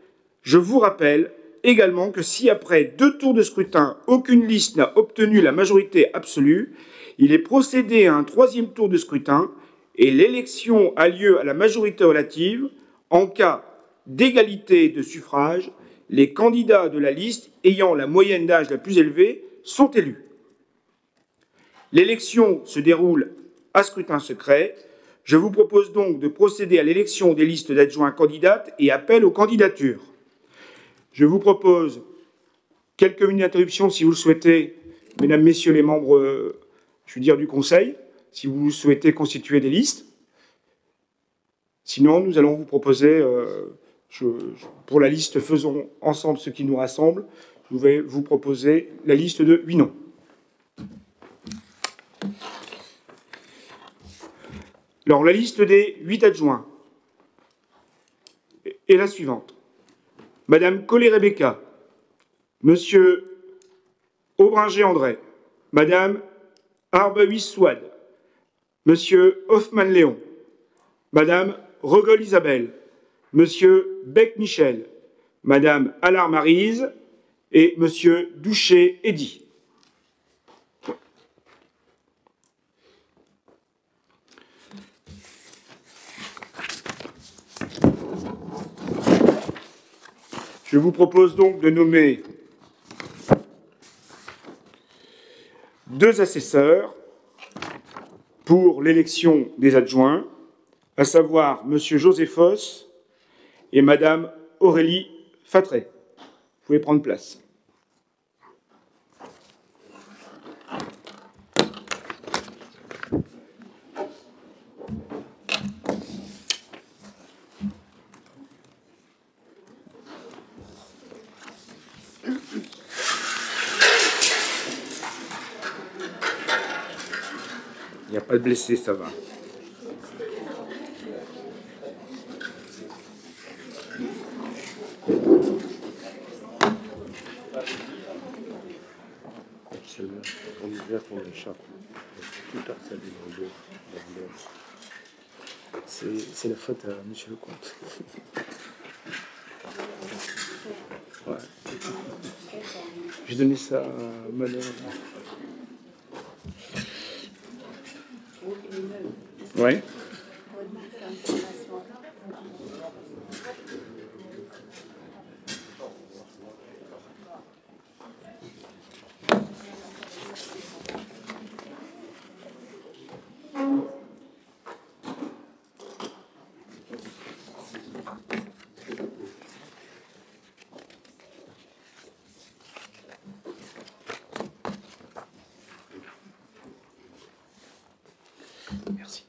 je vous rappelle également que si après 2 tours de scrutin, aucune liste n'a obtenu la majorité absolue, il est procédé à un 3e tour de scrutin et l'élection a lieu à la majorité relative. En cas d'égalité de suffrage, les candidats de la liste ayant la moyenne d'âge la plus élevée sont élus. L'élection se déroule à scrutin secret. Je vous propose donc de procéder à l'élection des listes d'adjoints candidates et appel aux candidatures. Je vous propose quelques minutes d'interruption si vous le souhaitez, mesdames, messieurs les membres, du conseil, si vous souhaitez constituer des listes. Sinon, nous allons vous proposer, pour la liste Faisons ensemble ce qui nous rassemble, je vais vous proposer la liste de 8 noms. Alors, la liste des 8 adjoints est la suivante. Madame Collet-Rebecca, Monsieur Aubringer-André, Madame Arbahuis-Souad, Monsieur Hoffmann-Léon, Madame Rogol-Isabelle, Monsieur Bec-Michel, Madame Allard-Maryse et Monsieur Douchet-Eddy. Je vous propose donc de nommer 2 assesseurs pour l'élection des adjoints, à savoir M. José Foss et Mme Aurélie Fatray. Vous pouvez prendre place. a pas de blessés, ça va. On vient qu'on échappe. Tout harcelé dans le dos. C'est la faute à Michel Comte. Ouais. J'ai donné ça à Malheur. Ouais. Merci.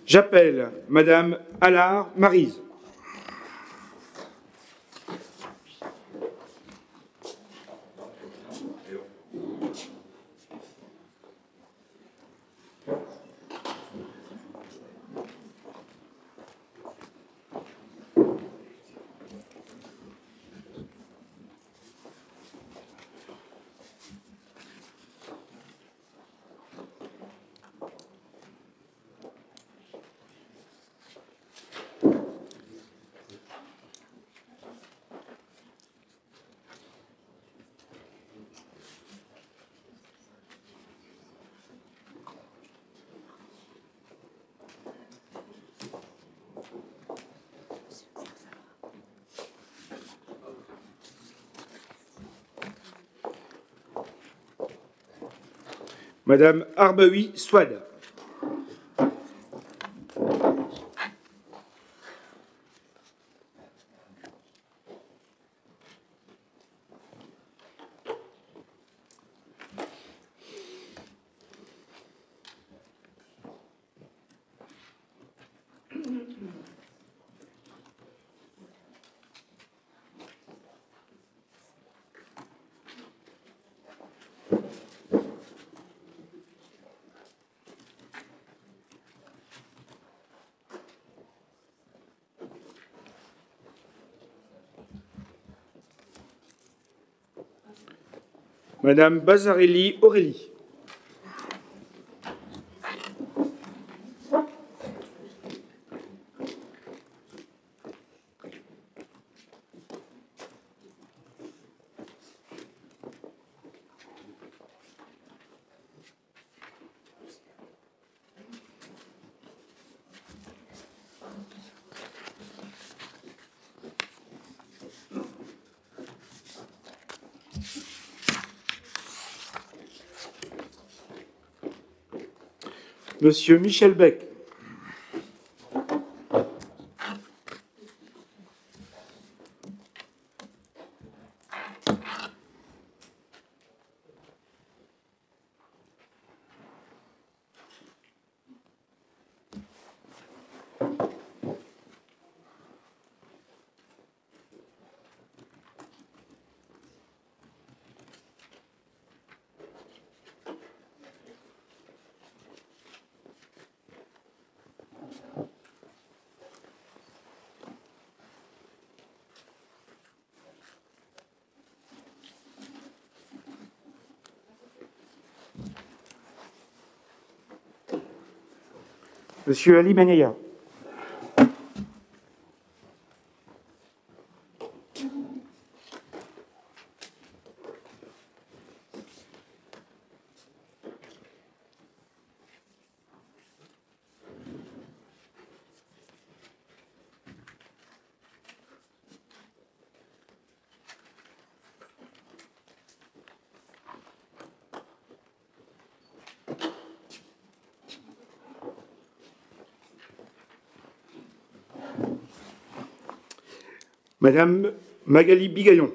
J'appelle Madame Allard Maryse. Madame Arbaoui Swad. Madame Bazzarelli Aurélie. Monsieur Michel Beck. Monsieur Ali Benaya. Madame Magali Bigaillon.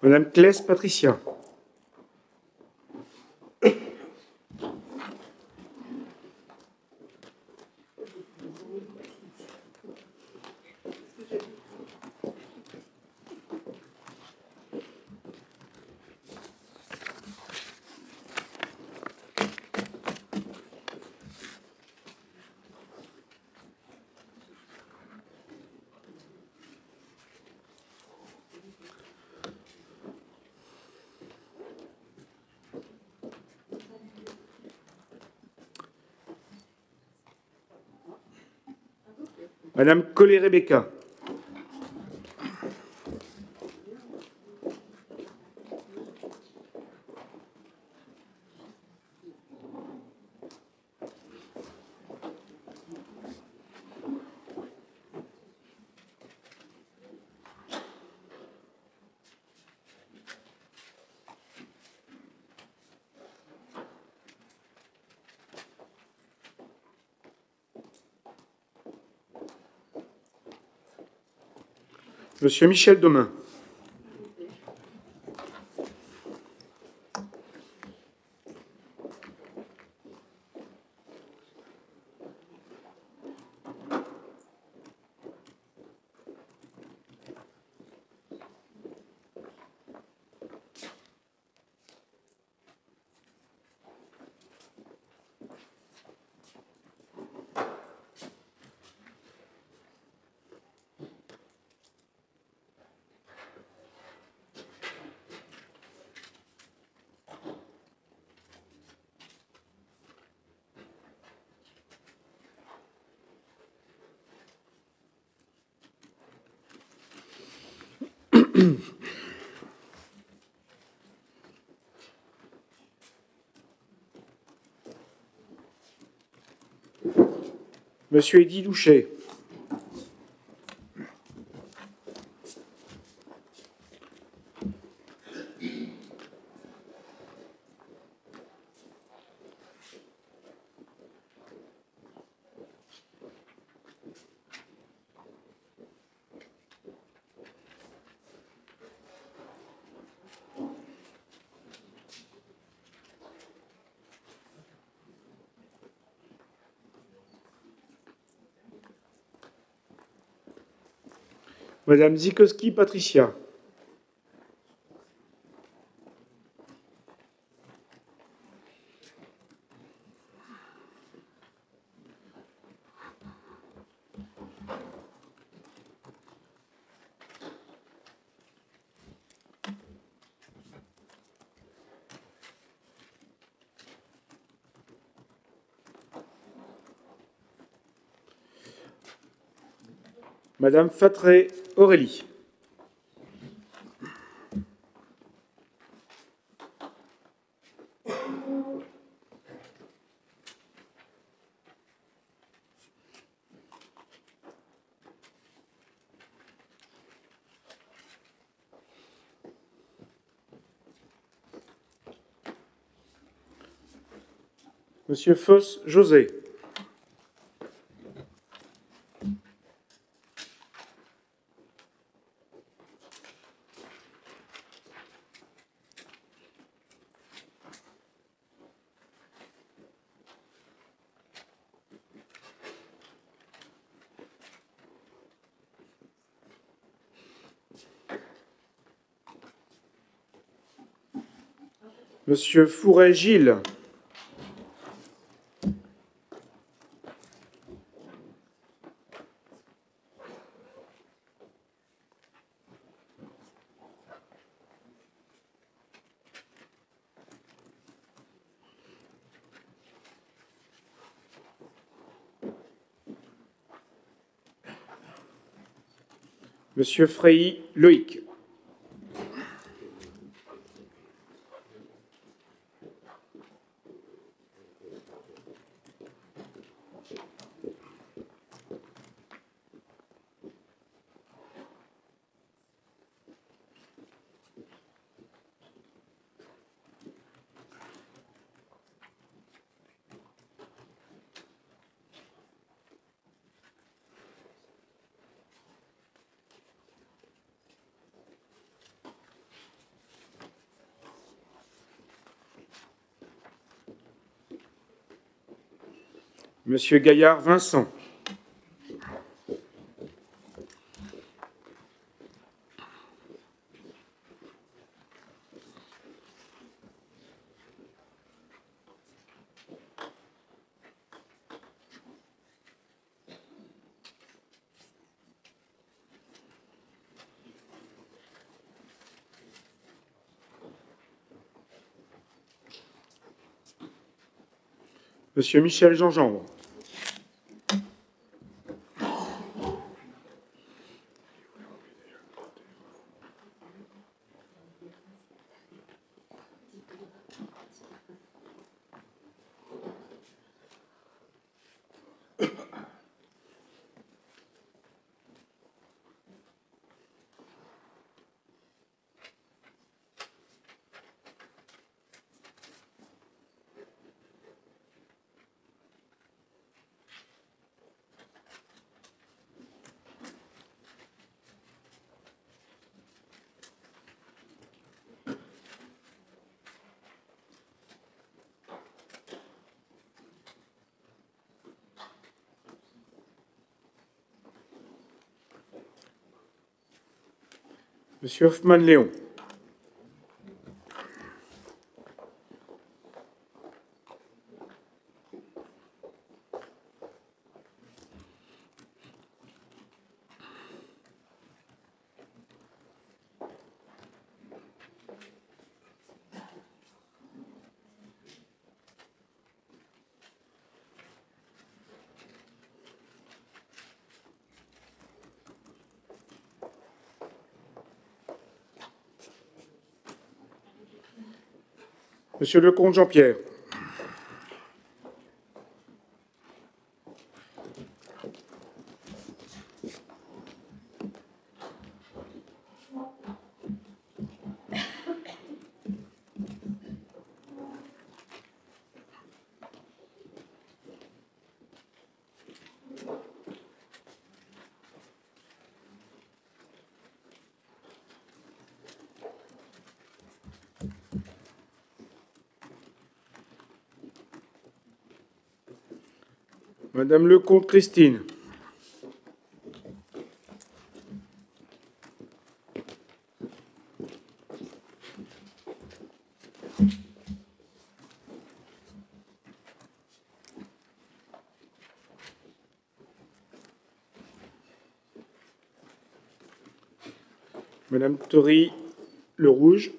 Madame Claes Patricia. Madame Collet-Rebecca. Monsieur Michel Domain. Monsieur Eddy Douchet. Madame Zikowski Patricia. Madame Fatré Aurélie. Monsieur Foss José. Monsieur Fouret-Gilles. Monsieur Frey Loïc. Monsieur Gaillard Vincent. Monsieur Michel Gingembre. Monsieur Hoffmann-Léon. Monsieur Lecomte Jean-Pierre. Madame Lecomte Christine. Madame Tory Le Rouge.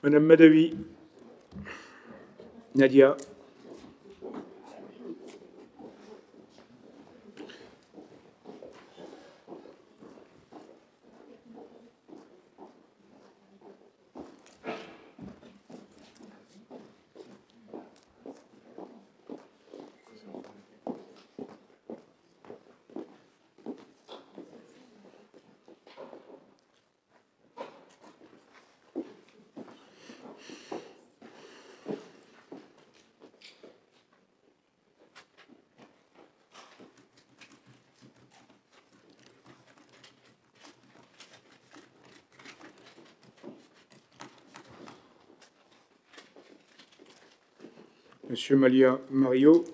Madame Madawi. Nadia. Monsieur Malia Mario.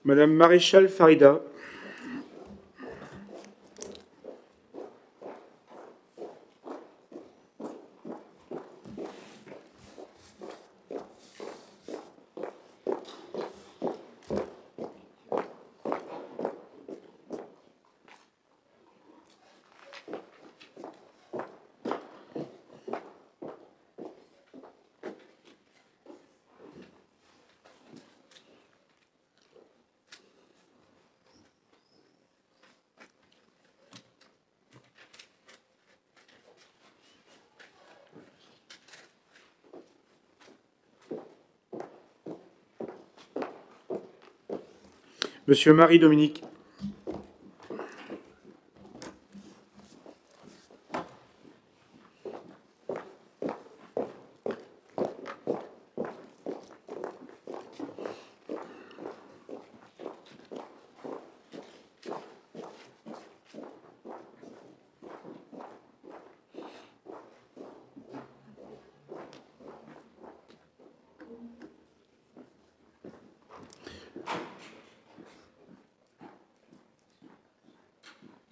Madame Maréchal Farida. Monsieur Marie-Dominique.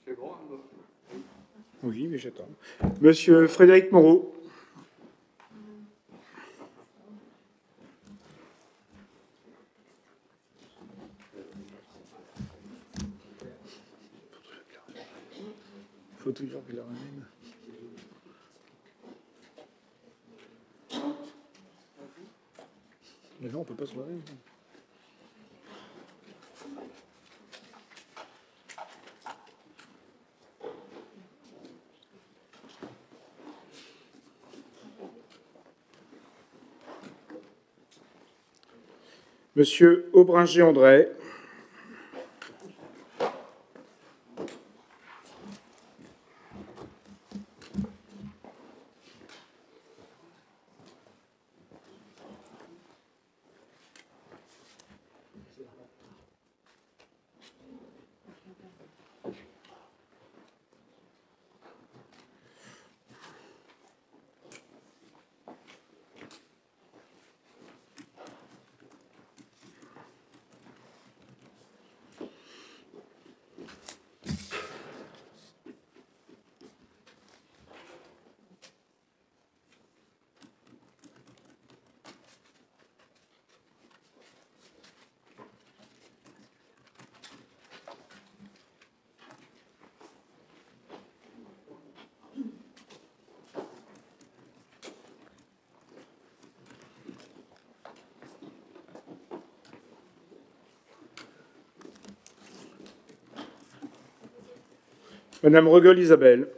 C'est bon, hein, Oui, mais j'attends. Monsieur Frédéric Moreau. Il faut toujours qu'il la ramène. Mais non, on ne peut pas se barrer. Monsieur Aubringer-André. Madame Regol Isabelle.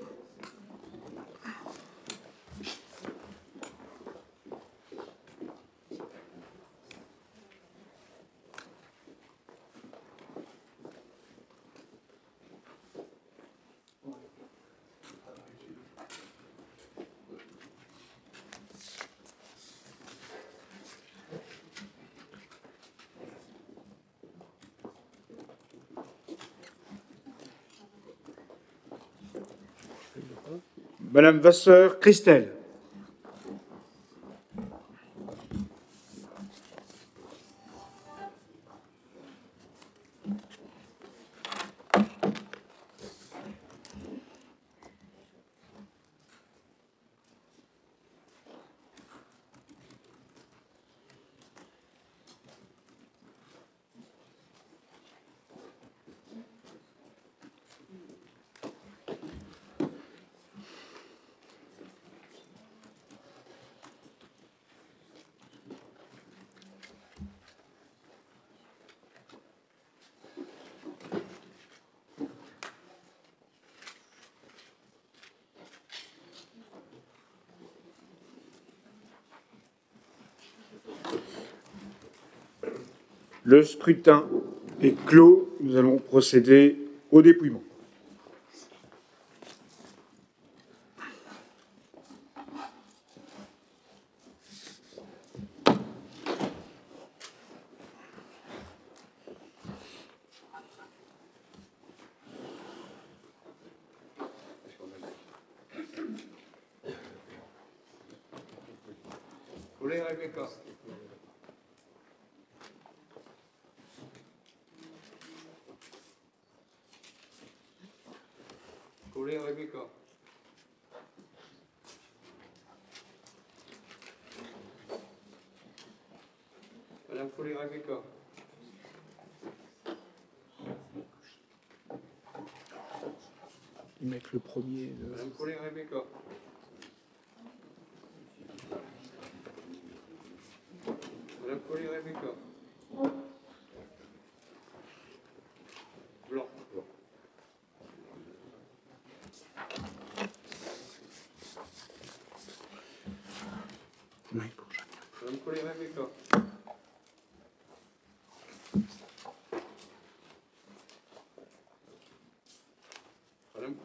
Madame Vasseur Christelle. Le scrutin est clos. Nous allons procéder au dépouillement. Poulet Rebecca. Poulet Rebecca. Madame Poulet Rebecca. Ils mettent le premier. Madame Poulet Rebecca. Madame Poulet Rebecca. Blanc. Madame Poulet Rebecca.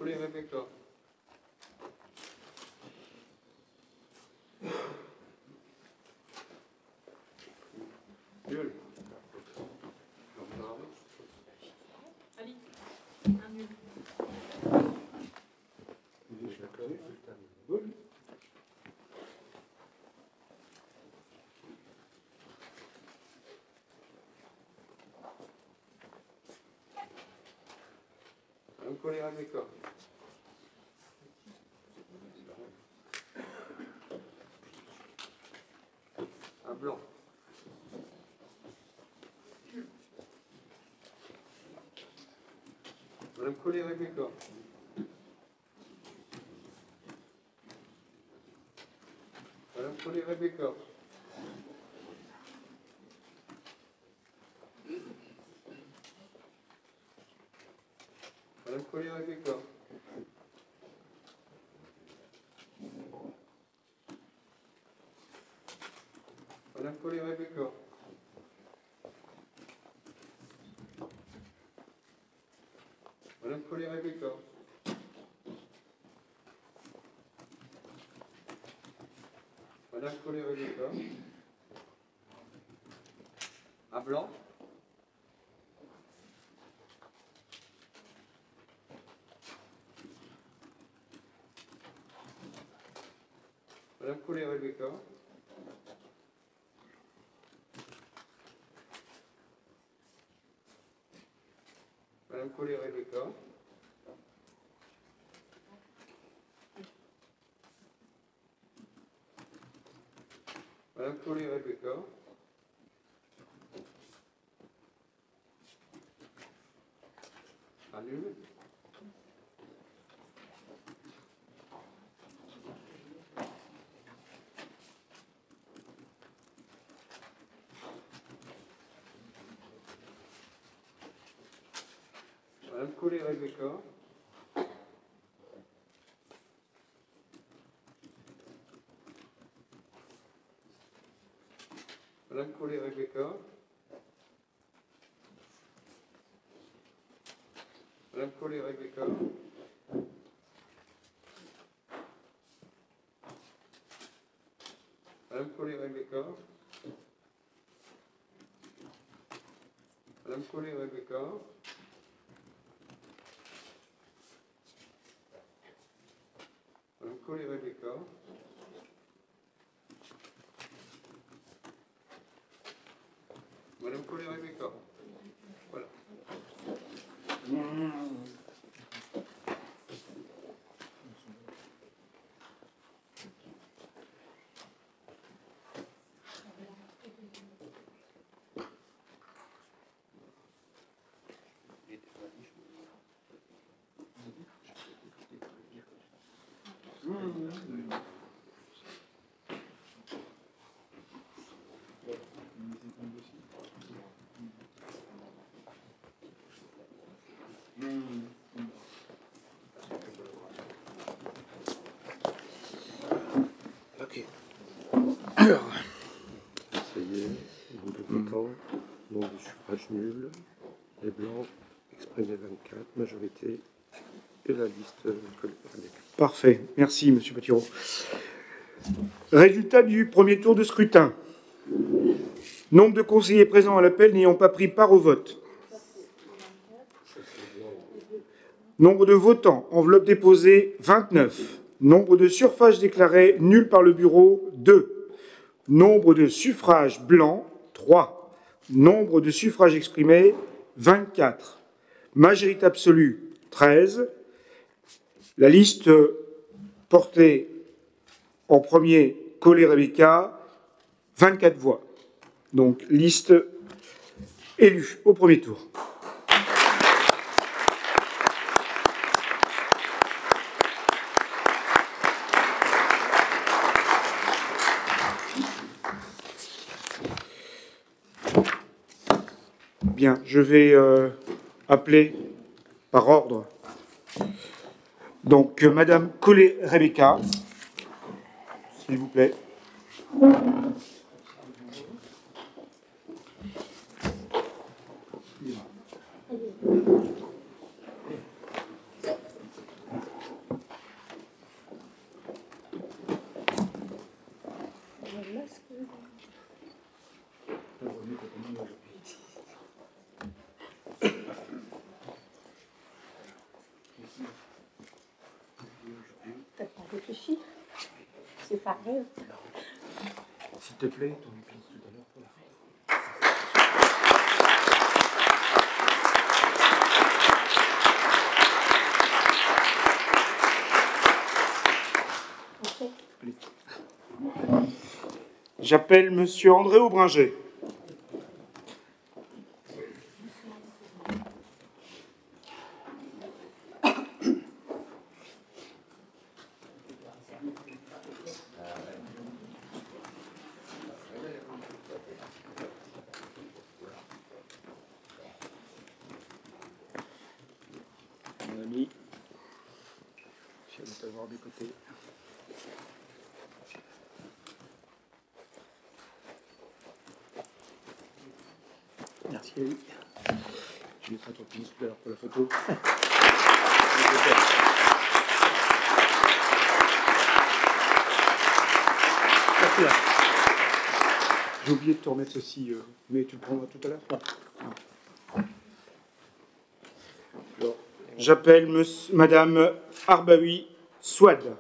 Collet Rebecca. Nul. Ali, un nul. Madame Collet Rebecca. Un blanc. Madame Collet Rebecca. Madame Collet Rebecca. Madame Collet Rebecca. Madame Collet Rebecca. Madame Collet Rebecca. Madame Collet Rebecca. Un blanc. Madame Collet Rebecca. Madame Collet Rebecca. Madame Collet Rebecca. Un nul. Madame Collet Rebecca. Madame Collet Rebecca. Madame Collet Rebecca. Madame Collet Rebecca. Madame Collet Rebecca. Madame Collet Rebecca. Madame Collet Rebecca. Voilà. Ok. Alors, ça y est, au bout de temps, nombre de suffrages nuls, les blancs exprimés 24, majorité, et la liste collée. Parfait. Merci, Monsieur Petireau. Résultat du premier tour de scrutin. Nombre de conseillers présents à l'appel n'ayant pas pris part au vote. Nombre de votants, enveloppe déposée, 29. Nombre de suffrages déclarés nuls par le bureau, 2. Nombre de suffrages blancs, 3. Nombre de suffrages exprimés, 24. Majorité absolue, 13. La liste portée en premier, Collet Rebecca, 24 voix. Donc, liste élue au premier tour. Bien, je vais appeler par ordre. Donc, Madame Collet Rebecca, s'il vous plaît. S'il te plaît, ton épice tout à l'heure pour la fin. J'appelle Monsieur André Aubringer. Mon ami, je vais t'avoir des côtés. Merci Ali. Je mettrai ton pince tout à l'heure pour la photo. Merci là. J'ai oublié de te remettre ceci, mais tu le prendras tout à l'heure. Non. J'appelle Madame Arbaoui Souad.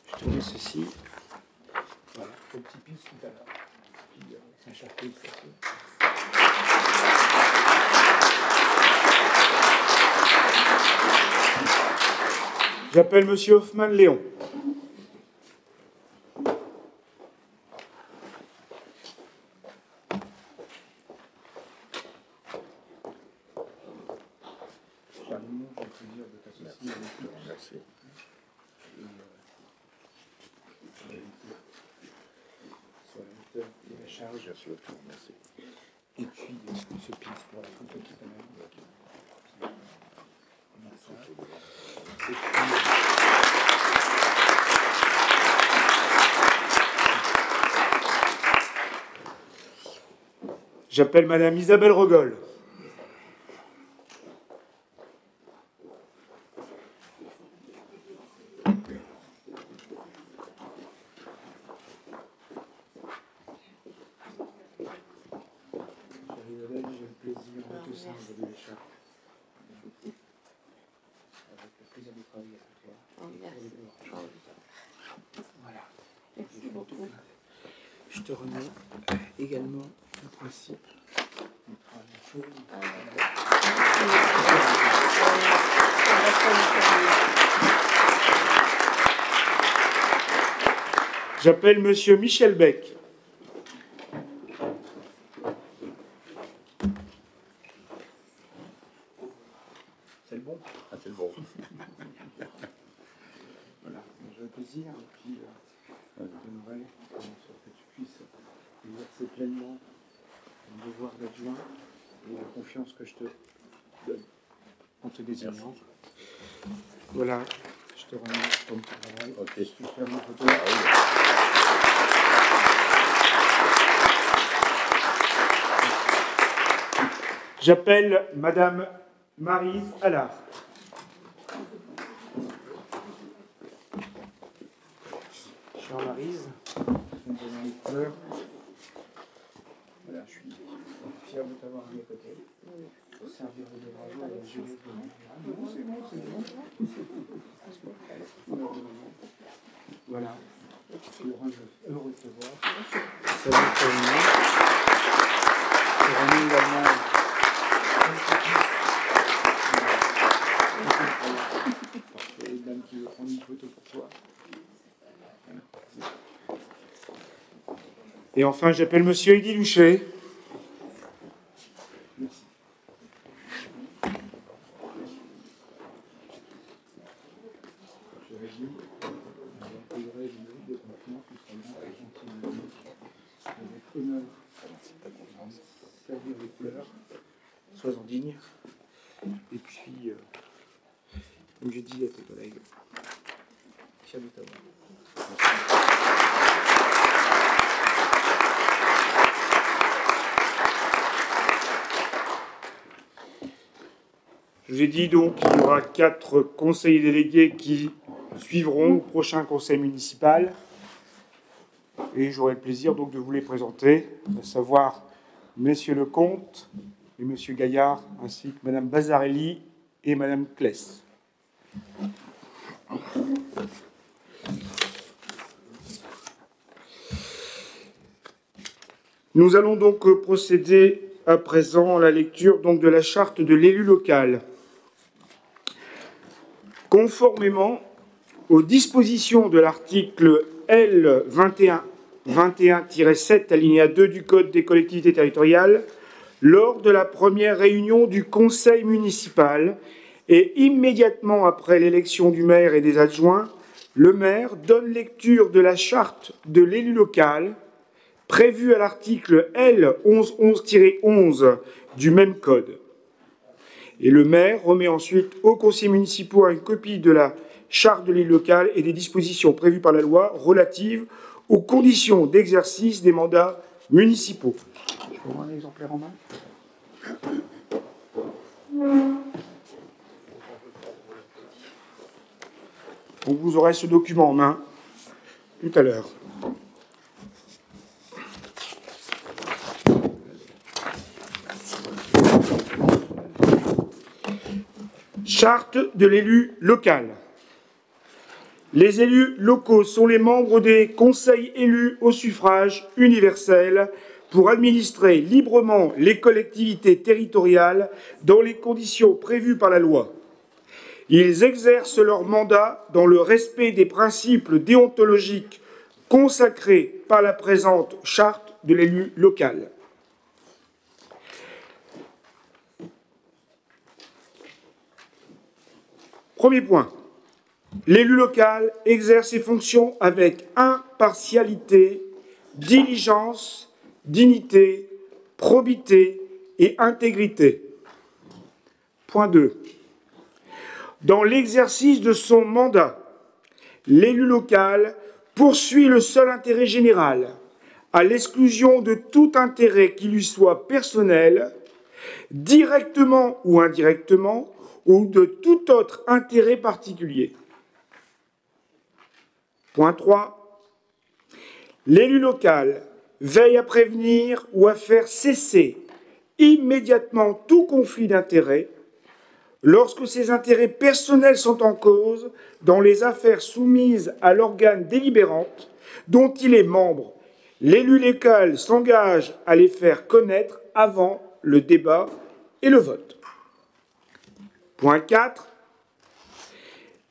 Je te mets ceci. Voilà, ton petit pince tout à l'heure. Puis un chapeau de façon. J'appelle Monsieur Hoffman Léon. Charline, j'ai le plaisir de t'associer avec toi. Merci. Sur la hauteur et la charge. Merci. Et puis, ce pince pour la photo qui t'amène. J'appelle Madame Isabelle Rogol. J'ai le plaisir de te servir de l'écharpe. Avec le plaisir de travailler avec toi. Voilà. Merci beaucoup. Je te remets également le principe. J'appelle Monsieur Michel Beck. C'est le bon? Ah, c'est le bon. Voilà, j'ai le plaisir, et puis de Noël, que tu puisses exercer pleinement ton devoir d'adjoint et la confiance que je te donne en te désignant. Voilà, je te remets ton petit travail. Ok. Je te fais ma photo. J'appelle Madame Maryse Allard. Chère Maryse, je vais me donner les couleurs. Voilà, je suis fier de t'avoir à mes côtés. Pour servir de bravo à la jeunesse de mon pays. C'est bon, c'est bon. Voilà. Je suis heureux de te voir. Salut Pauline. Je remets également parfait, une dame qui veut prendre une photo pour toi. Et enfin, j'appelle Monsieur Eddy Louchet. Merci. Je résume. J'intégrerai une note de confiance qui sera bien gentille avec honneur. Servir les couleurs. Sois-en digne. Et puis, comme j'ai dit à tes collègues, fier de t'avoir. Je vous ai dit donc qu'il y aura 4 conseillers délégués qui suivront au prochain conseil municipal. Et j'aurai le plaisir donc de vous les présenter, à savoir Messieurs Lecomte et Monsieur Gaillard, ainsi que Madame Bazzarelli et Madame Kless. Nous allons donc procéder à présent à la lecture donc, de la charte de l'élu local. Conformément aux dispositions de l'article L. 21-7, alinéa 2 du Code des collectivités territoriales, lors de la première réunion du conseil municipal et immédiatement après l'élection du maire et des adjoints, le maire donne lecture de la charte de l'élu local prévue à l'article L. 1111-11 du même code. Et le maire remet ensuite aux conseillers municipaux une copie de la charte de l'élu local et des dispositions prévues par la loi relatives aux conditions d'exercice des mandats municipaux. Je peux avoir un exemplaire en main ? Donc vous aurez ce document en main tout à l'heure. Charte de l'élu local. Les élus locaux sont les membres des conseils élus au suffrage universel pour administrer librement les collectivités territoriales dans les conditions prévues par la loi. Ils exercent leur mandat dans le respect des principes déontologiques consacrés par la présente charte de l'élu local. Premier point. L'élu local exerce ses fonctions avec impartialité, diligence, dignité, probité et intégrité. Point 2. Dans l'exercice de son mandat, l'élu local poursuit le seul intérêt général, à l'exclusion de tout intérêt qui lui soit personnel, directement ou indirectement, ou de tout autre intérêt particulier. Point 3. L'élu local veille à prévenir ou à faire cesser immédiatement tout conflit d'intérêts lorsque ses intérêts personnels sont en cause dans les affaires soumises à l'organe délibérant dont il est membre. L'élu local s'engage à les faire connaître avant le débat et le vote. Point 4.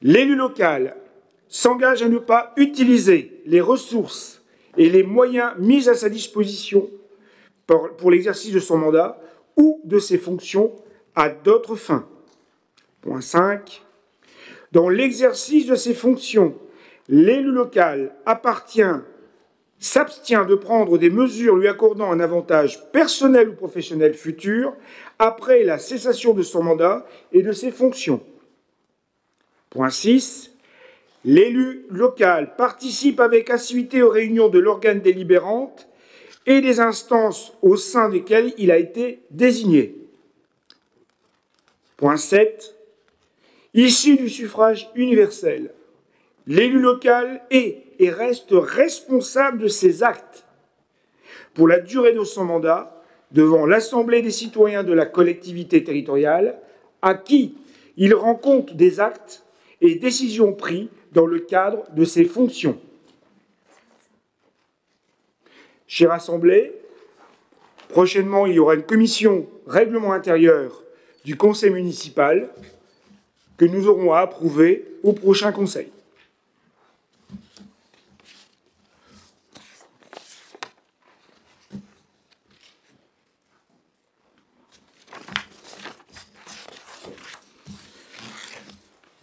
L'élu local s'engage à ne pas utiliser les ressources et les moyens mis à sa disposition pour l'exercice de son mandat ou de ses fonctions à d'autres fins. Point 5. Dans l'exercice de ses fonctions, l'élu local s'abstient de prendre des mesures lui accordant un avantage personnel ou professionnel futur après la cessation de son mandat et de ses fonctions. Point 6. L'élu local participe avec assiduité aux réunions de l'organe délibérant et des instances au sein desquelles il a été désigné. Point 7. Issu du suffrage universel, l'élu local est et reste responsable de ses actes pour la durée de son mandat devant l'Assemblée des citoyens de la collectivité territoriale à qui il rend compte des actes et décisions pris dans le cadre de ses fonctions. Chère Assemblée, prochainement il y aura une commission règlement intérieur du conseil municipal que nous aurons à approuver au prochain conseil.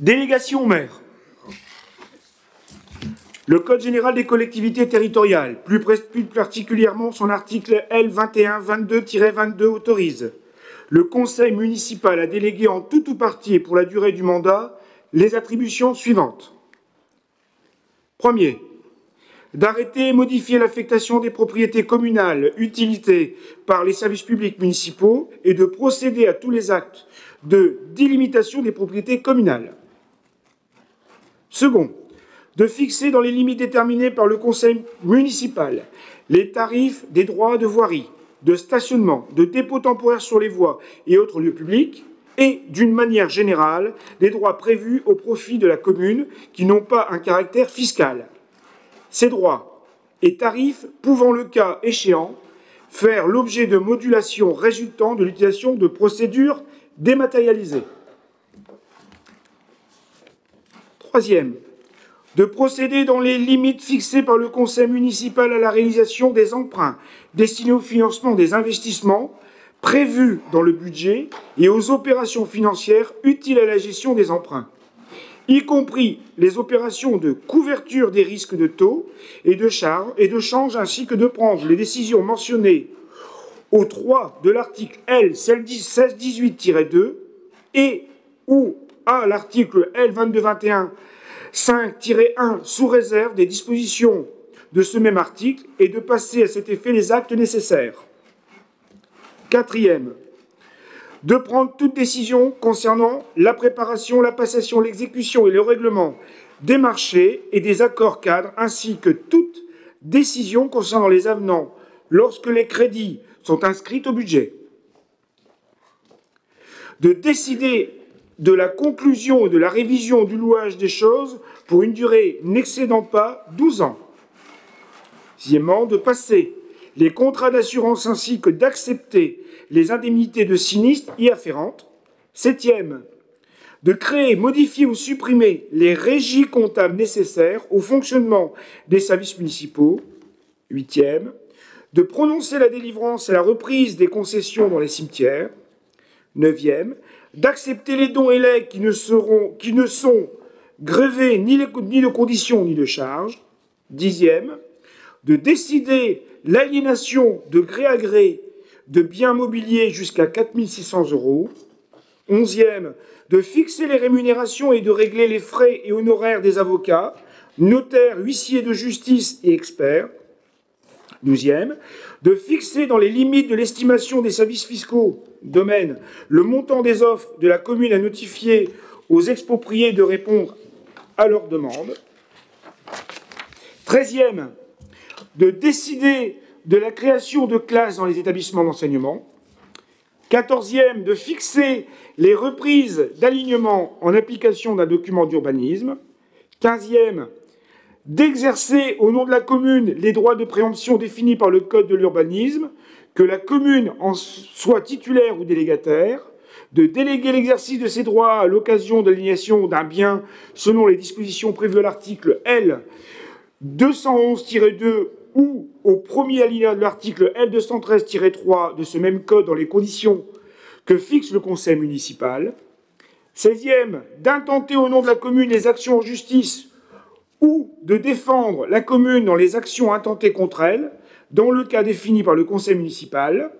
Délégation au maire. Le Code général des collectivités territoriales, plus particulièrement son article L. 21-22-22 autorise le conseil municipal à déléguer en tout ou partie et pour la durée du mandat les attributions suivantes. Premier, d'arrêter et modifier l'affectation des propriétés communales utilisées par les services publics municipaux et de procéder à tous les actes de délimitation des propriétés communales. Second, de fixer dans les limites déterminées par le conseil municipal les tarifs des droits de voirie, de stationnement, de dépôt temporaire sur les voies et autres lieux publics, et, d'une manière générale, des droits prévus au profit de la commune qui n'ont pas un caractère fiscal. Ces droits et tarifs pouvant, le cas échéant, faire l'objet de modulations résultant de l'utilisation de procédures dématérialisées. Troisième, de procéder dans les limites fixées par le conseil municipal à la réalisation des emprunts destinés au financement des investissements prévus dans le budget et aux opérations financières utiles à la gestion des emprunts, y compris les opérations de couverture des risques de taux et de change, ainsi que de prendre les décisions mentionnées au 3 de l'article L. 1618-2 et ou à l'article L. 2221-5-1 sous réserve des dispositions de ce même article et de passer à cet effet les actes nécessaires. Quatrième, de prendre toute décision concernant la préparation, la passation, l'exécution et le règlement des marchés et des accords cadres, ainsi que toute décision concernant les avenants lorsque les crédits sont inscrits au budget. De décider de la conclusion et de la révision du louage des choses pour une durée n'excédant pas 12 ans. Sixièmement, de passer les contrats d'assurance ainsi que d'accepter les indemnités de sinistre y afférentes. Septième, de créer, modifier ou supprimer les régies comptables nécessaires au fonctionnement des services municipaux. Huitième, de prononcer la délivrance et la reprise des concessions dans les cimetières. Neuvième, d'accepter les dons et legs qui ne sont grevés ni de conditions ni de charges. Dixième, de décider l'aliénation de gré à gré de biens mobiliers jusqu'à 4 600 €. Onzième, de fixer les rémunérations et de régler les frais et honoraires des avocats, notaires, huissiers de justice et experts. Douzième, de fixer dans les limites de l'estimation des services fiscaux, domaine, le montant des offres de la commune à notifier aux expropriés de répondre à leurs demandes. Treizième, de décider de la création de classes dans les établissements d'enseignement. Quatorzième, de fixer les reprises d'alignement en application d'un document d'urbanisme. Quinzième, d'exercer au nom de la commune les droits de préemption définis par le Code de l'urbanisme, que la commune en soit titulaire ou délégataire, de déléguer l'exercice de ces droits à l'occasion de l'aliénation d'un bien selon les dispositions prévues à l'article L. 211-2 ou au premier alinéa de l'article L. 213-3 de ce même code dans les conditions que fixe le conseil municipal. 16e, d'intenter au nom de la commune les actions en justice ou de défendre la commune dans les actions intentées contre elle, dans le cas défini par le conseil municipal,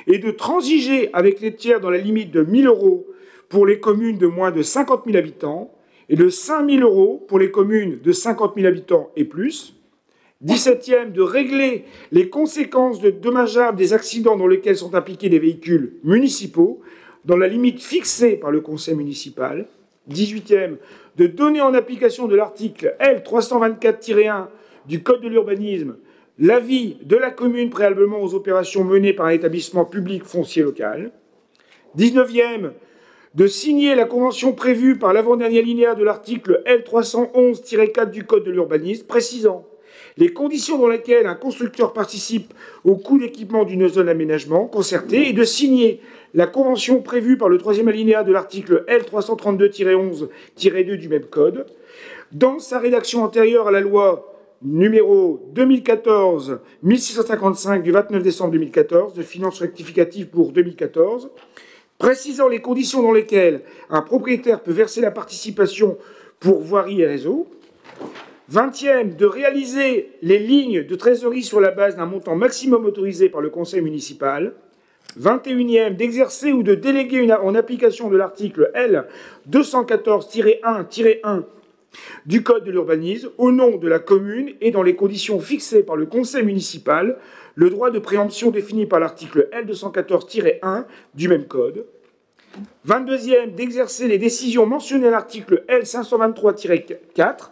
et de transiger avec les tiers dans la limite de 1 000 € pour les communes de moins de 50 000 habitants et de 5 000 € pour les communes de 50 000 habitants et plus. 17e, de régler les conséquences dommageables des accidents dans lesquels sont impliqués des véhicules municipaux dans la limite fixée par le conseil municipal. 18e, de donner en application de l'article L. 324-1 du Code de l'urbanisme l'avis de la commune préalablement aux opérations menées par un établissement public foncier local. 19e, de signer la convention prévue par l'avant-dernier alinéa de l'article L. 311-4 du Code de l'urbanisme, précisant les conditions dans lesquelles un constructeur participe au coût d'équipement d'une zone d'aménagement concertée et de signer la convention prévue par le troisième alinéa de l'article L. 332-11-2 du même code, dans sa rédaction antérieure à la loi numéro 2014-1655 du 29 décembre 2014 de finances rectificatives pour 2014, précisant les conditions dans lesquelles un propriétaire peut verser la participation pour voirie et réseau. 20e, de réaliser les lignes de trésorerie sur la base d'un montant maximum autorisé par le conseil municipal. 21e, d'exercer ou de déléguer en application de l'article L. 214-1-1 du Code de l'urbanisme, au nom de la commune et dans les conditions fixées par le conseil municipal, le droit de préemption défini par l'article L. 214-1 du même code. 22e, d'exercer les décisions mentionnées à l'article L. 523-4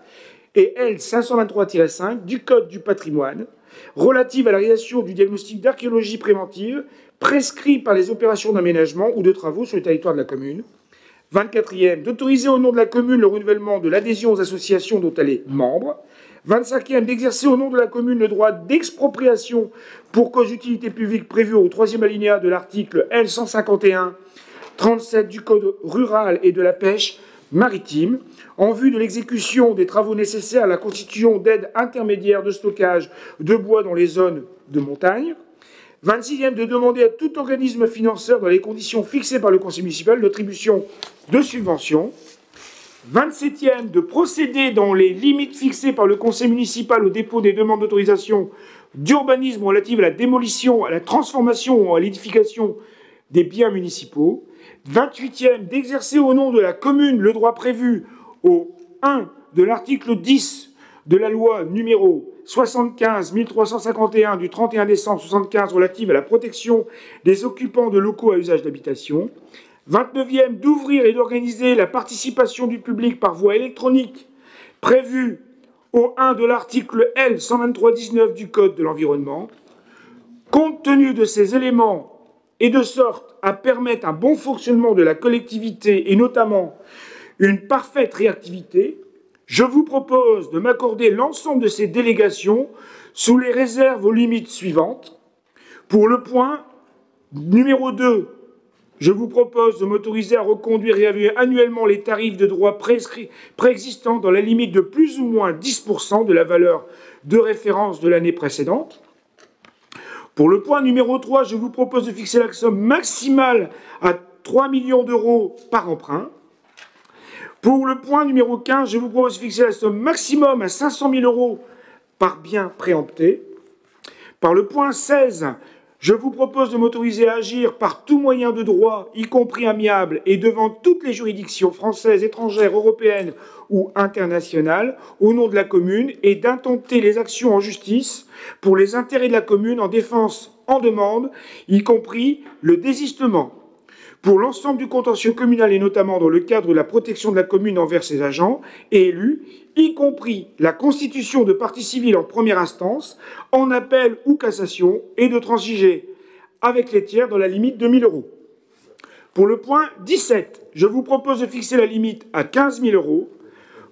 et L. 523-5 du Code du patrimoine, relative à la réalisation du diagnostic d'archéologie préventive prescrit par les opérations d'aménagement ou de travaux sur le territoire de la commune. 24e, d'autoriser au nom de la commune le renouvellement de l'adhésion aux associations dont elle est membre. 25e, d'exercer au nom de la commune le droit d'expropriation pour cause d'utilité publique prévu au 3e alinéa de l'article L. 151-37 du Code rural et de la pêche maritime, en vue de l'exécution des travaux nécessaires à la constitution d'aides intermédiaires de stockage de bois dans les zones de montagne. 26e, de demander à tout organisme financeur, dans les conditions fixées par le conseil municipal, l'attribution de subventions. 27e, de procéder dans les limites fixées par le conseil municipal au dépôt des demandes d'autorisation d'urbanisme relatives à la démolition, à la transformation ou à l'édification des biens municipaux. 28e, d'exercer au nom de la commune le droit prévu au 1 de l'article 10 de la loi numéro 75-1351 du 31 décembre 1975 relative à la protection des occupants de locaux à usage d'habitation. 29e, d'ouvrir et d'organiser la participation du public par voie électronique prévue au 1 de l'article L. 123-19 du Code de l'environnement. Compte tenu de ces éléments et de sorte à permettre un bon fonctionnement de la collectivité et notamment une parfaite réactivité, je vous propose de m'accorder l'ensemble de ces délégations sous les réserves aux limites suivantes. Pour le point numéro 2, je vous propose de m'autoriser à reconduire et évaluer annuellement les tarifs de droit préexistants dans la limite de plus ou moins 10% de la valeur de référence de l'année précédente. Pour le point numéro 3, je vous propose de fixer la somme maximale à 3 millions d'euros par emprunt. Pour le point numéro 15, je vous propose de fixer la somme maximum à 500 000 euros par bien préempté. Par le point 16, je vous propose de m'autoriser à agir par tout moyen de droit, y compris amiable, et devant toutes les juridictions françaises, étrangères, européennes ou internationales, au nom de la commune, et d'intenter les actions en justice pour les intérêts de la commune en défense en demande, y compris le désistement. Pour l'ensemble du contentieux communal et notamment dans le cadre de la protection de la commune envers ses agents et élus, y compris la constitution de partie civile en première instance, en appel ou cassation, et de transiger avec les tiers dans la limite de 1 000 euros. Pour le point 17, je vous propose de fixer la limite à 15 000 euros.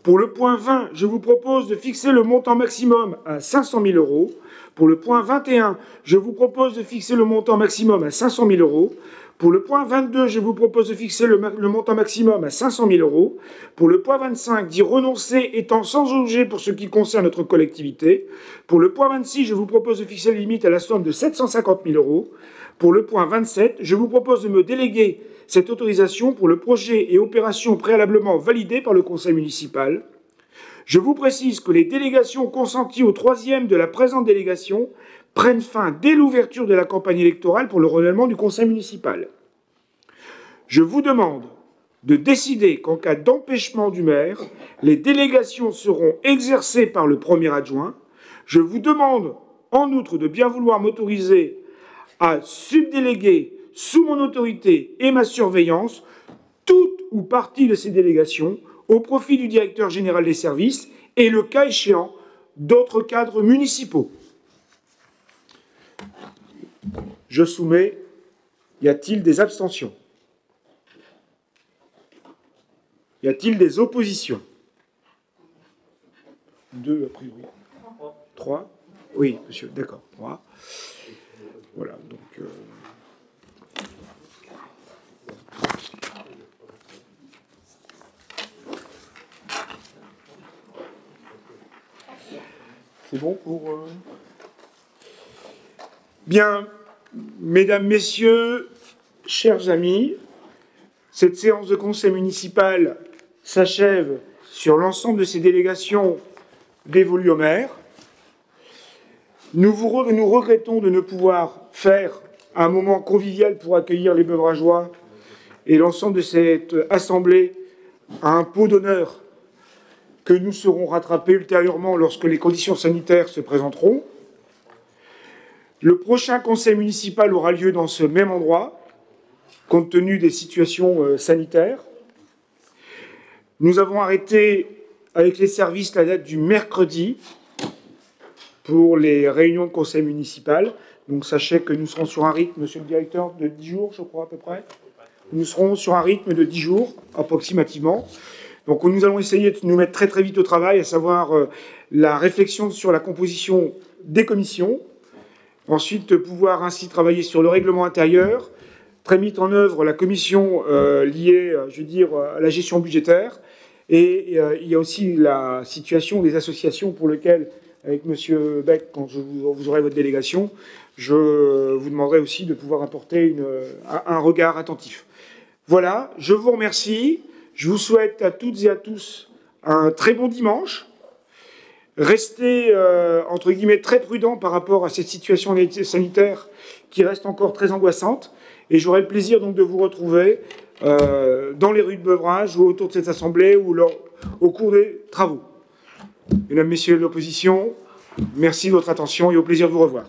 Pour le point 20, je vous propose de fixer le montant maximum à 500 000 euros. Pour le point 21, je vous propose de fixer le montant maximum à 500 000 euros. Pour le point 22, je vous propose de fixer le montant maximum à 500 000 euros. Pour le point 25, d'y renoncer étant sans objet pour ce qui concerne notre collectivité. Pour le point 26, je vous propose de fixer la limite à la somme de 750 000 euros. Pour le point 27, je vous propose de me déléguer cette autorisation pour le projet et opération préalablement validé par le conseil municipal. Je vous précise que les délégations consenties au 3e de la présente délégation prennent fin dès l'ouverture de la campagne électorale pour le renouvellement du conseil municipal. Je vous demande de décider qu'en cas d'empêchement du maire, les délégations seront exercées par le premier adjoint. Je vous demande en outre de bien vouloir m'autoriser à subdéléguer sous mon autorité et ma surveillance toute ou partie de ces délégations au profit du directeur général des services et, le cas échéant, d'autres cadres municipaux. Je soumets. Y a-t-il des abstentions? Y a-t-il des oppositions? 2 a priori. 3. Oui, monsieur, d'accord. 3. Voilà, donc... C'est bon pour... Bien, mesdames, messieurs, chers amis, cette séance de conseil municipal s'achève sur l'ensemble de ces délégations dévolues au maire. Nous regrettons de ne pouvoir faire un moment convivial pour accueillir les Beuvrageois et l'ensemble de cette assemblée à un pot d'honneur que nous serons rattrapés ultérieurement lorsque les conditions sanitaires se présenteront. Le prochain conseil municipal aura lieu dans ce même endroit, compte tenu des situations sanitaires. Nous avons arrêté avec les services la date du mercredi pour les réunions de conseil municipal. Donc sachez que nous serons sur un rythme, monsieur le directeur, de 10 jours, je crois à peu près. Nous serons sur un rythme de 10 jours, approximativement. Donc nous allons essayer de nous mettre très très vite au travail, à savoir la réflexion sur la composition des commissions. Ensuite, pouvoir ainsi travailler sur le règlement intérieur, très vite en œuvre la commission liée, je veux dire, à la gestion budgétaire. Et il y a aussi la situation des associations pour lesquelles, avec M. Beck, quand vous aurez votre délégation, je vous demanderai aussi de pouvoir apporter un regard attentif. Voilà, je vous remercie. Je vous souhaite à toutes et à tous un très bon dimanche. Restez, entre guillemets, très prudents par rapport à cette situation sanitaire qui reste encore très angoissante. Et j'aurai le plaisir donc de vous retrouver dans les rues de Beuvrages ou autour de cette assemblée ou au cours des travaux. Mesdames, Messieurs de l'opposition, merci de votre attention et au plaisir de vous revoir.